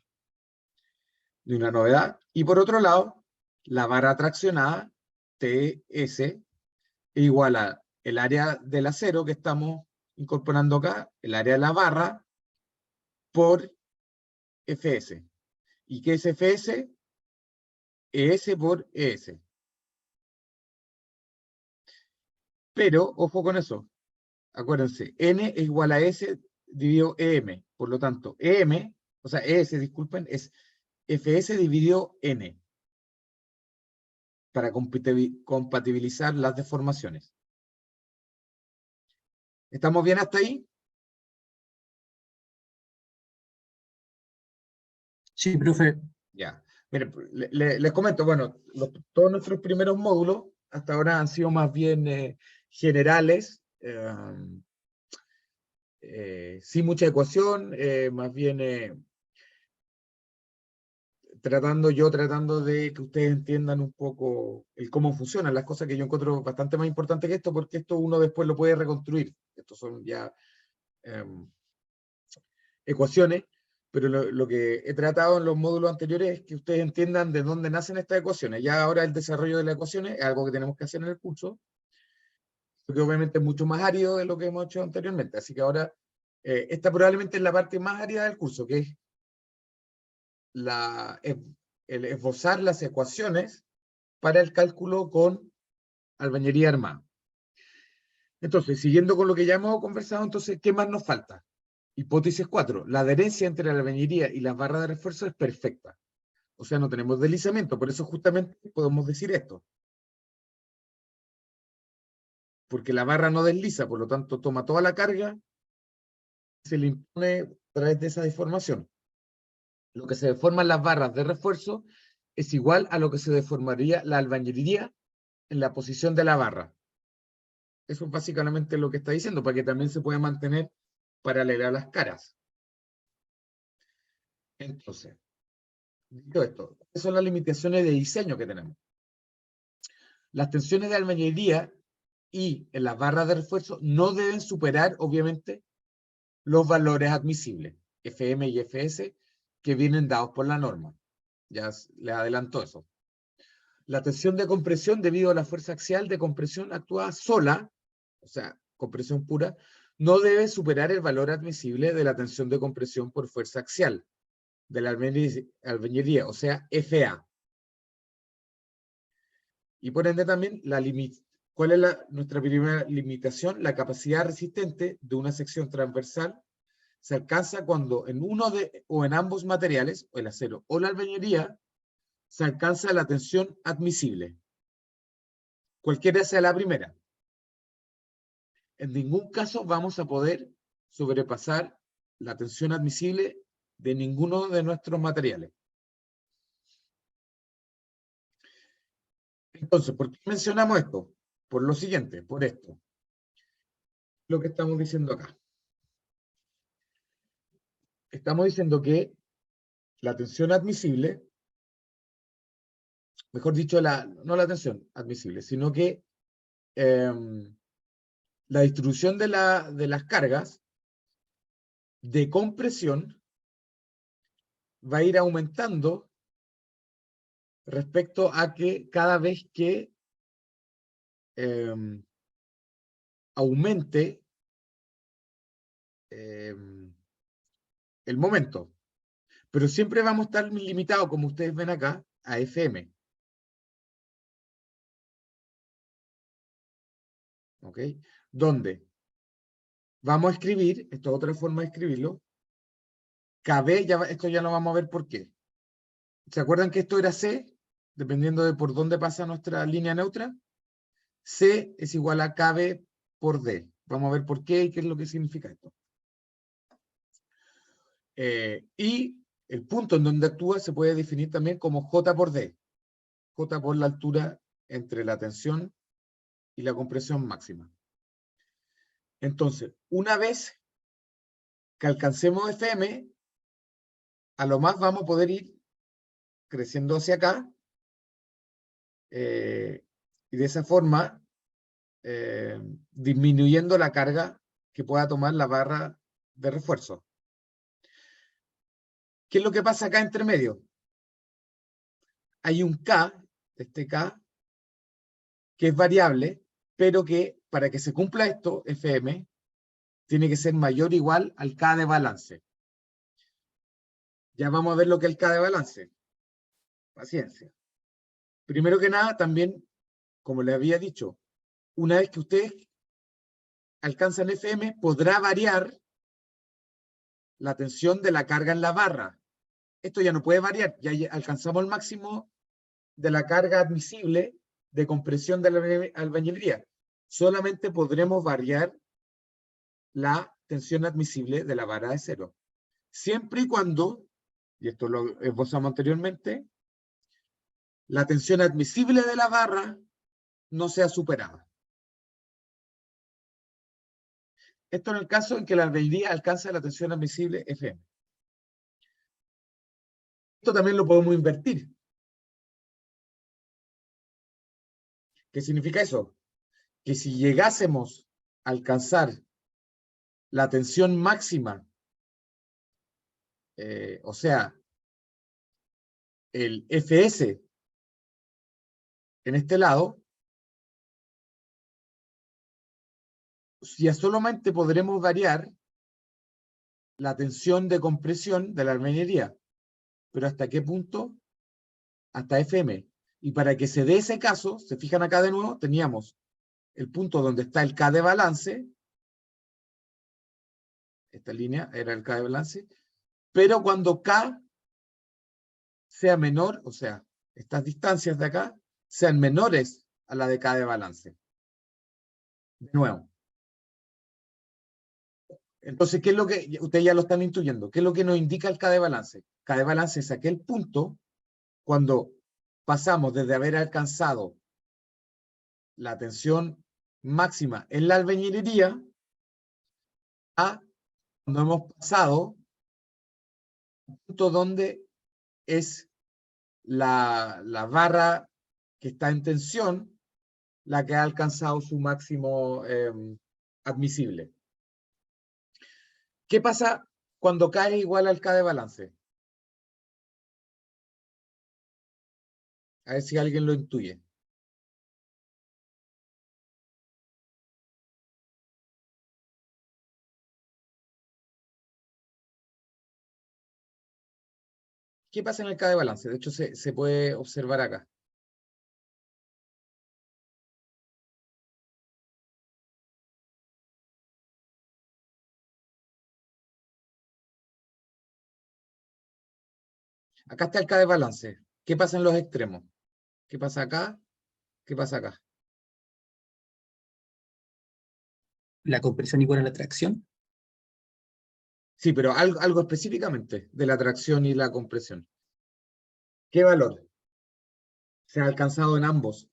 una novedad. Y por otro lado, la vara traccionada, TS, es igual a el área del acero que estamos incorporando acá, el área de la barra, por Fs. ¿Y qué es Fs? ES por ES. Pero, ojo con eso, acuérdense, N es igual a S dividido EM. Por lo tanto, EM, o sea, ES, disculpen, es Fs dividido N, para compatibilizar las deformaciones. ¿Estamos bien hasta ahí? Sí, profe. Ya. Miren, les comento, bueno, todos nuestros primeros módulos hasta ahora han sido más bien generales, sin mucha ecuación, más bien tratando de que ustedes entiendan un poco el cómo funcionan las cosas, que yo encuentro bastante más importante que esto, porque esto uno después lo puede reconstruir. Estos son ya ecuaciones, pero lo que he tratado en los módulos anteriores es que ustedes entiendan de dónde nacen estas ecuaciones. Ya ahora el desarrollo de las ecuaciones es algo que tenemos que hacer en el curso, porque obviamente es mucho más árido de lo que hemos hecho anteriormente. Así que ahora, esta probablemente es la parte más árida del curso, que es el esbozar las ecuaciones para el cálculo con albañilería armada. Entonces, siguiendo con lo que ya hemos conversado, entonces, ¿qué más nos falta? Hipótesis 4. La adherencia entre la albañilería y las barras de refuerzo es perfecta. O sea, no tenemos deslizamiento, por eso justamente podemos decir esto. Porque la barra no desliza, por lo tanto toma toda la carga, se le impone a través de esa deformación. Lo que se deforman las barras de refuerzo es igual a lo que se deformaría la albañilería en la posición de la barra. Eso es básicamente lo que está diciendo, para que también se pueda mantener paralela a las caras. Entonces, dicho esto, ¿cuáles son las limitaciones de diseño que tenemos? Las tensiones de albañilería y en las barras de refuerzo no deben superar, obviamente, los valores admisibles, FM y FS, que vienen dados por la norma. Ya les adelantó eso. La tensión de compresión, debido a la fuerza axial de compresión actuada sola, o sea, compresión pura, no debe superar el valor admisible de la tensión de compresión por fuerza axial de la albañilería, o sea, FA. Y por ende también, ¿cuál es nuestra primera limitación? La capacidad resistente de una sección transversal se alcanza cuando en uno o en ambos materiales, o el acero o la albañilería, se alcanza la tensión admisible. Cualquiera sea la primera. En ningún caso vamos a poder sobrepasar la tensión admisible de ninguno de nuestros materiales. Entonces, ¿por qué mencionamos esto? Por lo siguiente, por esto. Lo que estamos diciendo acá. Estamos diciendo que la tensión admisible, mejor dicho, no la tensión admisible, sino que la distribución de las cargas de compresión va a ir aumentando respecto a que cada vez que aumente el momento. Pero siempre vamos a estar limitados, como ustedes ven acá, a FM. ¿Ok? Donde vamos a escribir, esto es otra forma de escribirlo, KB, esto ya lo vamos a ver por qué. ¿Se acuerdan que esto era C? Dependiendo de por dónde pasa nuestra línea neutra. C es igual a KB por D. Vamos a ver por qué y qué es lo que significa esto. Y el punto en donde actúa se puede definir también como J por D. J por la altura entre la tensión y la compresión máxima. Entonces, una vez que alcancemos FM, a lo más vamos a poder ir creciendo hacia acá, y de esa forma disminuyendo la carga que pueda tomar la barra de refuerzo. ¿Qué es lo que pasa acá entre medio? Hay un K, este K, que es variable, pero que para que se cumpla esto, FM, tiene que ser mayor o igual al K de balance. Ya vamos a ver lo que es el K de balance. Paciencia. Primero que nada, también, como les había dicho, una vez que ustedes alcanzan FM, podrá variar la tensión de la carga en la barra. Esto ya no puede variar, ya alcanzamos el máximo de la carga admisible de compresión de la albañilería. Solamente podremos variar la tensión admisible de la vara de cero. Siempre y cuando, y esto lo esbozamos anteriormente, la tensión admisible de la barra no sea superada. Esto en el caso en que la albañilería alcanza la tensión admisible FM. Esto también lo podemos invertir. ¿Qué significa eso? Que si llegásemos a alcanzar la tensión máxima, o sea, el FS en este lado, ya solamente podremos variar la tensión de compresión de la albañilería. ¿Pero hasta qué punto? Hasta FM. Y para que se dé ese caso, se fijan acá de nuevo, teníamos el punto donde está el K de balance. Esta línea era el K de balance. Pero cuando K sea menor, o sea, estas distancias de acá, sean menores a la de K de balance. De nuevo. Entonces, ¿qué es lo que ustedes ya lo están intuyendo? ¿Qué es lo que nos indica el K de balance? K de balance es aquel punto cuando pasamos desde haber alcanzado la tensión máxima en la albañilería a cuando hemos pasado al punto donde es la barra que está en tensión la que ha alcanzado su máximo admisible. ¿Qué pasa cuando K es igual al K de balance? A ver si alguien lo intuye. ¿Qué pasa en el K de balance? De hecho, se puede observar acá. Acá está el K de balance. ¿Qué pasa en los extremos? ¿Qué pasa acá? ¿Qué pasa acá? La compresión igual a la tracción. Sí, pero algo específicamente de la tracción y la compresión. ¿Qué valor se ha alcanzado en ambos?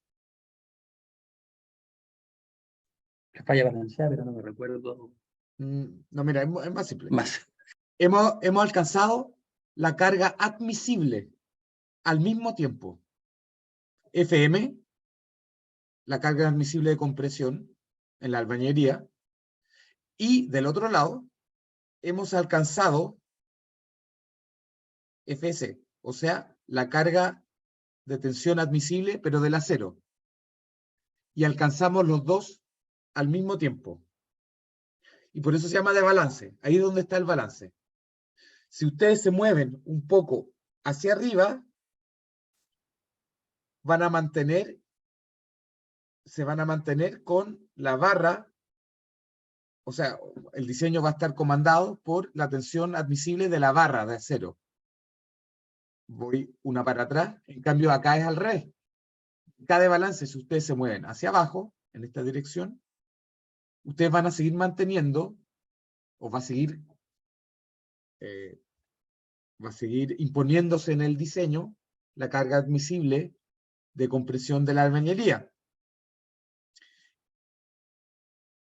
La falla balanceada, pero no me recuerdo No, mira, es más simple. más. Hemos alcanzado la carga admisible al mismo tiempo. FM, la carga admisible de compresión en la albañilería, y del otro lado hemos alcanzado FS, o sea, la carga de tensión admisible, pero del acero. Y alcanzamos los dos al mismo tiempo. Y por eso se llama de balance. Ahí es donde está el balance. Si ustedes se mueven un poco hacia arriba, se van a mantener con la barra, o sea, el diseño va a estar comandado por la tensión admisible de la barra de acero. Voy una para atrás, en cambio acá es al revés. Cada de balance, si ustedes se mueven hacia abajo, en esta dirección, ustedes van a seguir manteniendo, o va a seguir imponiéndose en el diseño la carga admisible de compresión de la albañilería.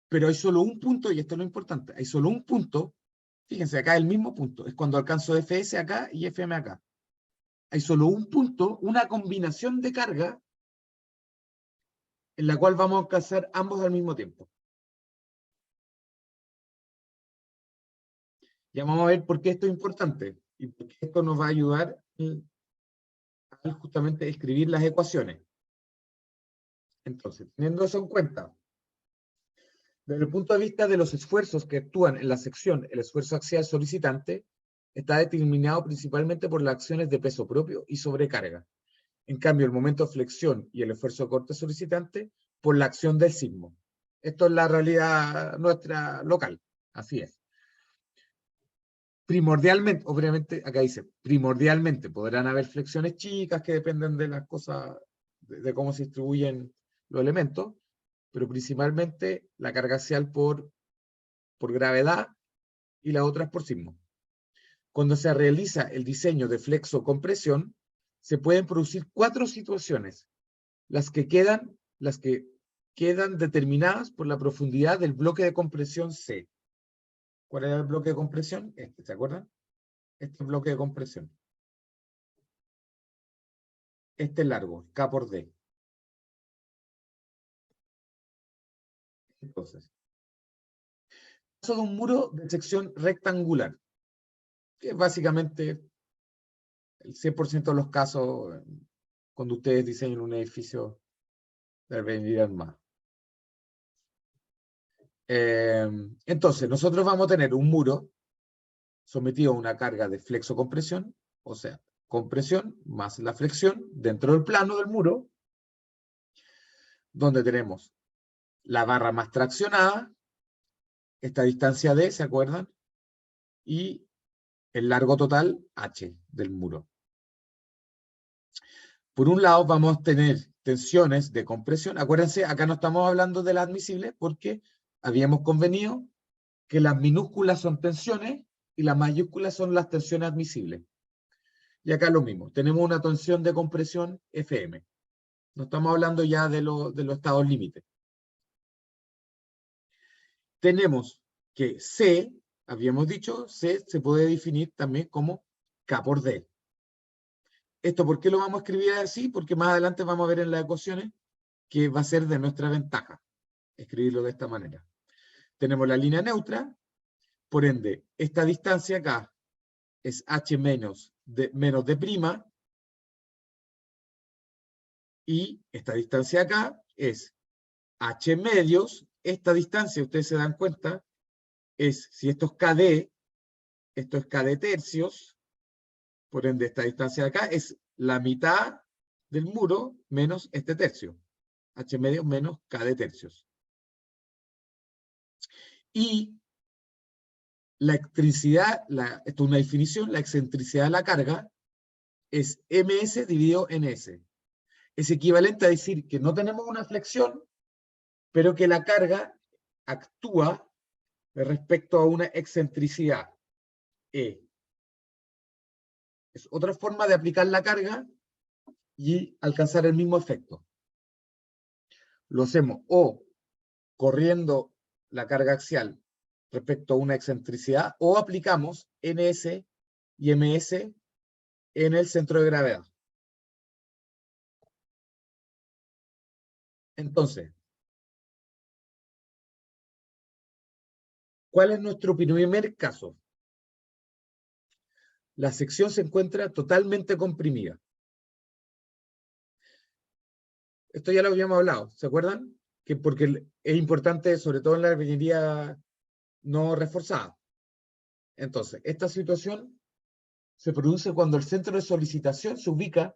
Pero hay solo un punto, y esto es lo importante, hay solo un punto, fíjense, acá el mismo punto, es cuando alcanzo FS acá y FM acá. Hay solo un punto, una combinación de carga, en la cual vamos a alcanzar ambos al mismo tiempo. Ya vamos a ver por qué esto es importante, y por qué esto nos va a ayudar a justamente escribir las ecuaciones. Entonces, teniendo eso en cuenta, desde el punto de vista de los esfuerzos que actúan en la sección, el esfuerzo axial solicitante está determinado principalmente por las acciones de peso propio y sobrecarga. En cambio, el momento de flexión y el esfuerzo de corte solicitante por la acción del sismo. Esto es la realidad nuestra local. Así es. Primordialmente, obviamente, acá dice, primordialmente podrán haber flexiones chicas que dependen de las cosas, de cómo se distribuyen los elementos, pero principalmente la carga axial por gravedad y la otra es por sismo. Cuando se realiza el diseño de flexo-compresión, se pueden producir 4 situaciones, las que quedan determinadas por la profundidad del bloque de compresión C. ¿Cuál era el bloque de compresión? Este, ¿se acuerdan? Este es el bloque de compresión. Este es largo, K por D. Entonces, caso de un muro de sección rectangular, que es básicamente el 100% de los casos cuando ustedes diseñan un edificio de albañilería más. Entonces, nosotros vamos a tener un muro sometido a una carga de flexo-compresión, o sea, compresión más la flexión dentro del plano del muro, donde tenemos la barra más traccionada, esta distancia D, ¿se acuerdan? Y el largo total, H, del muro. Por un lado vamos a tener tensiones de compresión. Acuérdense, acá no estamos hablando de la admisible porque habíamos convenido que las minúsculas son tensiones y las mayúsculas son las tensiones admisibles. Y acá lo mismo, tenemos una tensión de compresión FM. No estamos hablando ya de los estados límites. Tenemos que C, habíamos dicho, C se puede definir también como K por D. ¿Esto por qué lo vamos a escribir así? Porque más adelante vamos a ver en las ecuaciones que va a ser de nuestra ventaja, escribirlo de esta manera. Tenemos la línea neutra, por ende, esta distancia acá es h menos d', y esta distancia acá es h medios. Esta distancia, ustedes se dan cuenta, es, si esto es KD, esto es KD tercios, por ende esta distancia de acá es la mitad del muro menos este tercio. H medios menos KD tercios. Y la excentricidad, esto es una definición, la excentricidad de la carga es ms dividido ns. Es equivalente a decir que no tenemos una flexión, pero que la carga actúa respecto a una excentricidad E. Es otra forma de aplicar la carga y alcanzar el mismo efecto. Lo hacemos o corriendo la carga axial respecto a una excentricidad, o aplicamos ns y ms en el centro de gravedad. Entonces, ¿cuál es nuestro primer caso? La sección se encuentra totalmente comprimida. Esto ya lo habíamos hablado, ¿se acuerdan? Que porque es importante, sobre todo en la albañilería no reforzada. Entonces, esta situación se produce cuando el centro de solicitación se ubica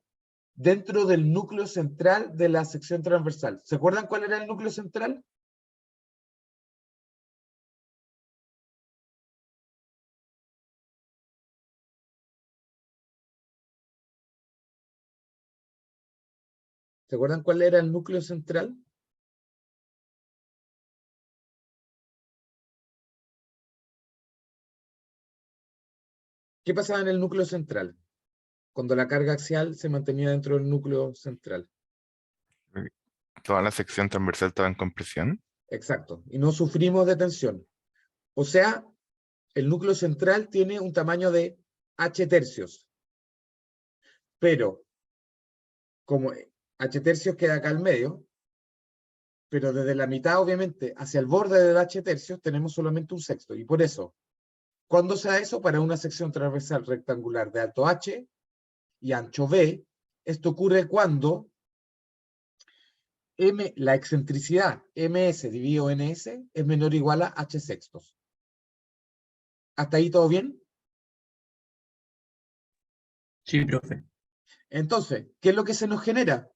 dentro del núcleo central de la sección transversal. ¿Se acuerdan cuál era el núcleo central? ¿Se acuerdan cuál era el núcleo central? ¿Qué pasaba en el núcleo central? Cuando la carga axial se mantenía dentro del núcleo central. Toda la sección transversal estaba en compresión. Exacto. Y no sufrimos de tensión. O sea, el núcleo central tiene un tamaño de h tercios. Pero, como h tercios queda acá al medio, pero desde la mitad, obviamente, hacia el borde del h tercios, tenemos solamente un sexto. Y por eso, ¿cuándo se da eso? Para una sección transversal rectangular de alto h y ancho b. Esto ocurre cuando la excentricidad ms dividido ns es menor o igual a h sextos. ¿Hasta ahí todo bien? Sí, profe. Entonces, ¿qué es lo que se nos genera?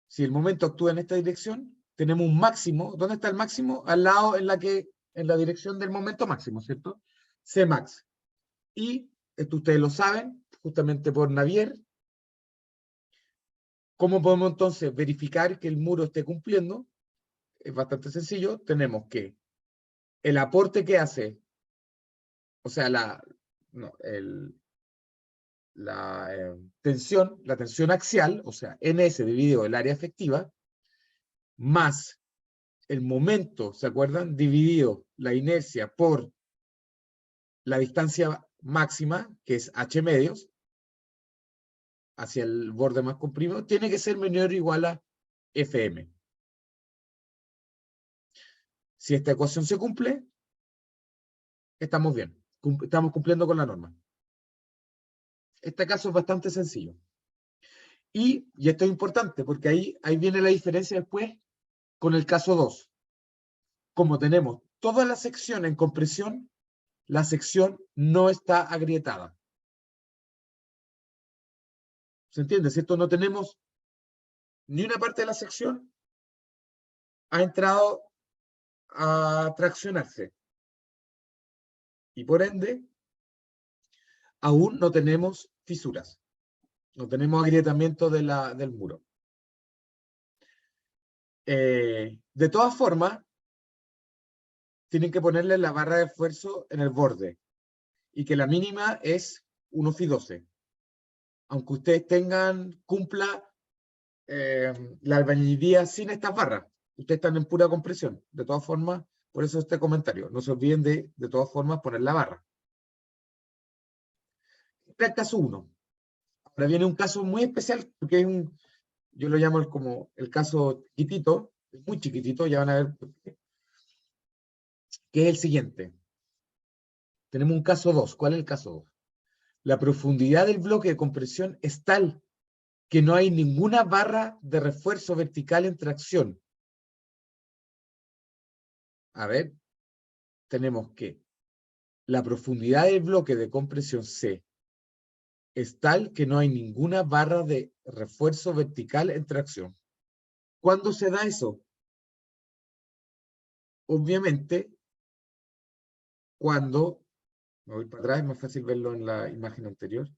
Si el momento actúa en esta dirección, tenemos un máximo. ¿Dónde está el máximo? Al lado en la dirección del momento máximo, ¿cierto? Cmax. Y esto ustedes lo saben, justamente por Navier. ¿Cómo podemos entonces verificar que el muro esté cumpliendo? Es bastante sencillo. Tenemos que el aporte que hace, o sea, la tensión axial, o sea, ns dividido el área efectiva, más el momento, ¿se acuerdan? Dividido la inercia por la distancia máxima, que es h medios, hacia el borde más comprimido, tiene que ser menor o igual a Fm. Si esta ecuación se cumple, estamos bien. Estamos cumpliendo con la norma. Este caso es bastante sencillo. Y esto es importante, porque ahí viene la diferencia después con el caso 2. Como tenemos toda la sección en compresión, la sección no está agrietada. ¿Se entiende? ¿Cierto? No tenemos ni una parte de la sección ha entrado a traccionarse. Y por ende, aún no tenemos fisuras. No tenemos agrietamiento del muro. De todas formas, tienen que ponerle la barra de esfuerzo en el borde. Y que la mínima es 1 phi 12. Aunque ustedes cumpla la albañilería sin estas barras. Ustedes están en pura compresión. De todas formas, por eso este comentario. No se olviden de todas formas, poner la barra. Este es el caso 1. Ahora viene un caso muy especial, porque yo lo llamo como el caso chiquitito, muy chiquitito, ya van a ver por qué, que es el siguiente. Tenemos un caso 2. ¿Cuál es el caso 2? La profundidad del bloque de compresión es tal que no hay ninguna barra de refuerzo vertical en tracción. A ver, tenemos que la profundidad del bloque de compresión C es tal que no hay ninguna barra de refuerzo vertical en tracción. ¿Cuándo se da eso? Obviamente, cuando, me voy para atrás, es más fácil verlo en la imagen anterior.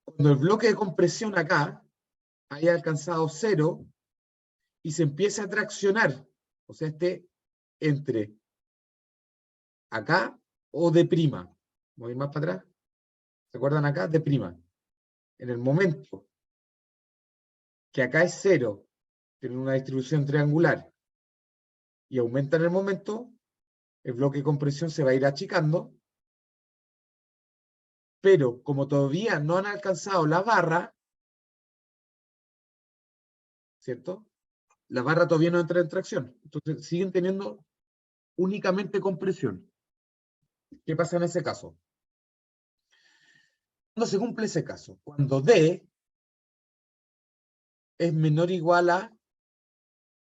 Cuando el bloque de compresión acá haya alcanzado 0 y se empiece a traccionar, o sea, esté entre acá o de prima. Voy más para atrás. ¿Se acuerdan acá? De prima. En el momento que acá es 0, tiene una distribución triangular y aumenta en el momento, el bloque de compresión se va a ir achicando, pero como todavía no han alcanzado la barra, ¿cierto? La barra todavía no entra en tracción, entonces siguen teniendo únicamente compresión. ¿Qué pasa en ese caso? Cuando se cumple ese caso, cuando D es menor o igual a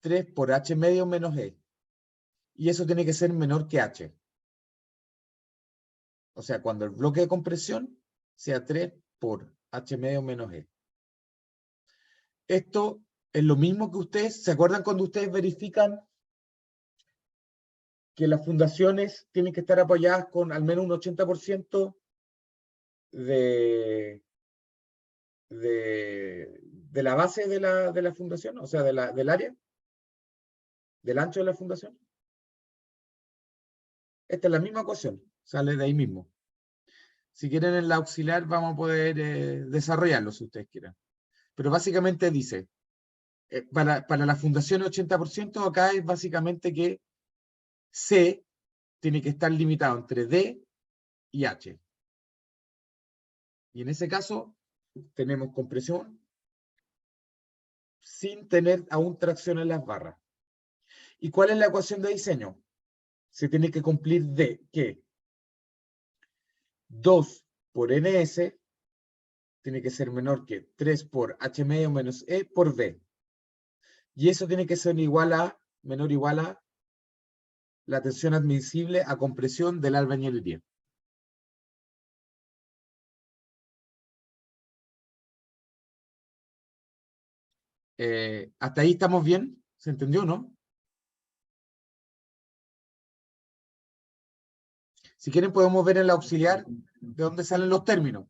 3 por H medio menos E, y eso tiene que ser menor que H. O sea, cuando el bloque de compresión sea 3 por H medio menos E. Esto es lo mismo que ustedes, ¿se acuerdan cuando ustedes verifican que las fundaciones tienen que estar apoyadas con al menos un 80% de la base de la fundación, o sea, del área, del ancho de la fundación? Esta es la misma ecuación, sale de ahí mismo. Si quieren en la auxiliar vamos a poder desarrollarlo si ustedes quieren. Pero básicamente dice, para la fundación 80%, acá es básicamente que C tiene que estar limitado entre D y H. Y en ese caso tenemos compresión sin tener aún tracción en las barras. ¿Y cuál es la ecuación de diseño? Se tiene que cumplir de que 2 por ns tiene que ser menor que 3 por h medio menos e por b. Y eso tiene que ser igual a, menor o igual a la tensión admisible a compresión de la albañilería. ¿Hasta ahí estamos bien? ¿Se entendió, no? Si quieren podemos ver en la auxiliar de dónde salen los términos.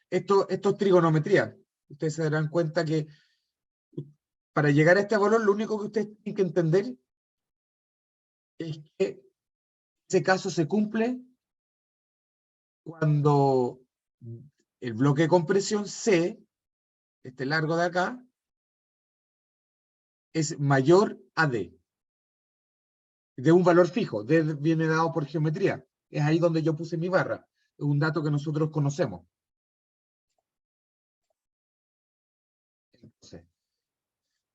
Esto es trigonometría. Ustedes se darán cuenta que para llegar a este valor lo único que ustedes tienen que entender es que ese caso se cumple cuando el bloque de compresión C, este largo de acá, es mayor a D. De un valor fijo. D viene dado por geometría. Es ahí donde yo puse mi barra. Es un dato que nosotros conocemos. Entonces,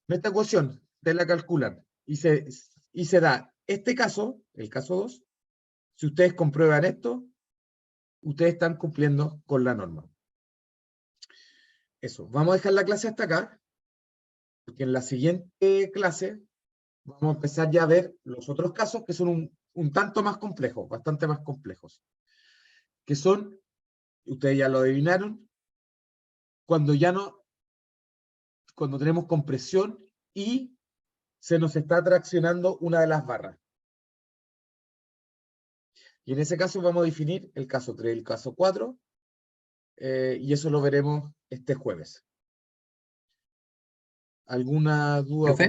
esta ecuación, ustedes la calculan y se da este caso, el caso 2. Si ustedes comprueban esto, ustedes están cumpliendo con la norma. Eso. Vamos a dejar la clase hasta acá, porque en la siguiente clase vamos a empezar ya a ver los otros casos que son un tanto más complejos, bastante más complejos. Que son, ustedes ya lo adivinaron, cuando tenemos compresión y se nos está traccionando una de las barras. Y en ese caso vamos a definir el caso 3 y el caso 4, y eso lo veremos este jueves. ¿Alguna duda? Profe.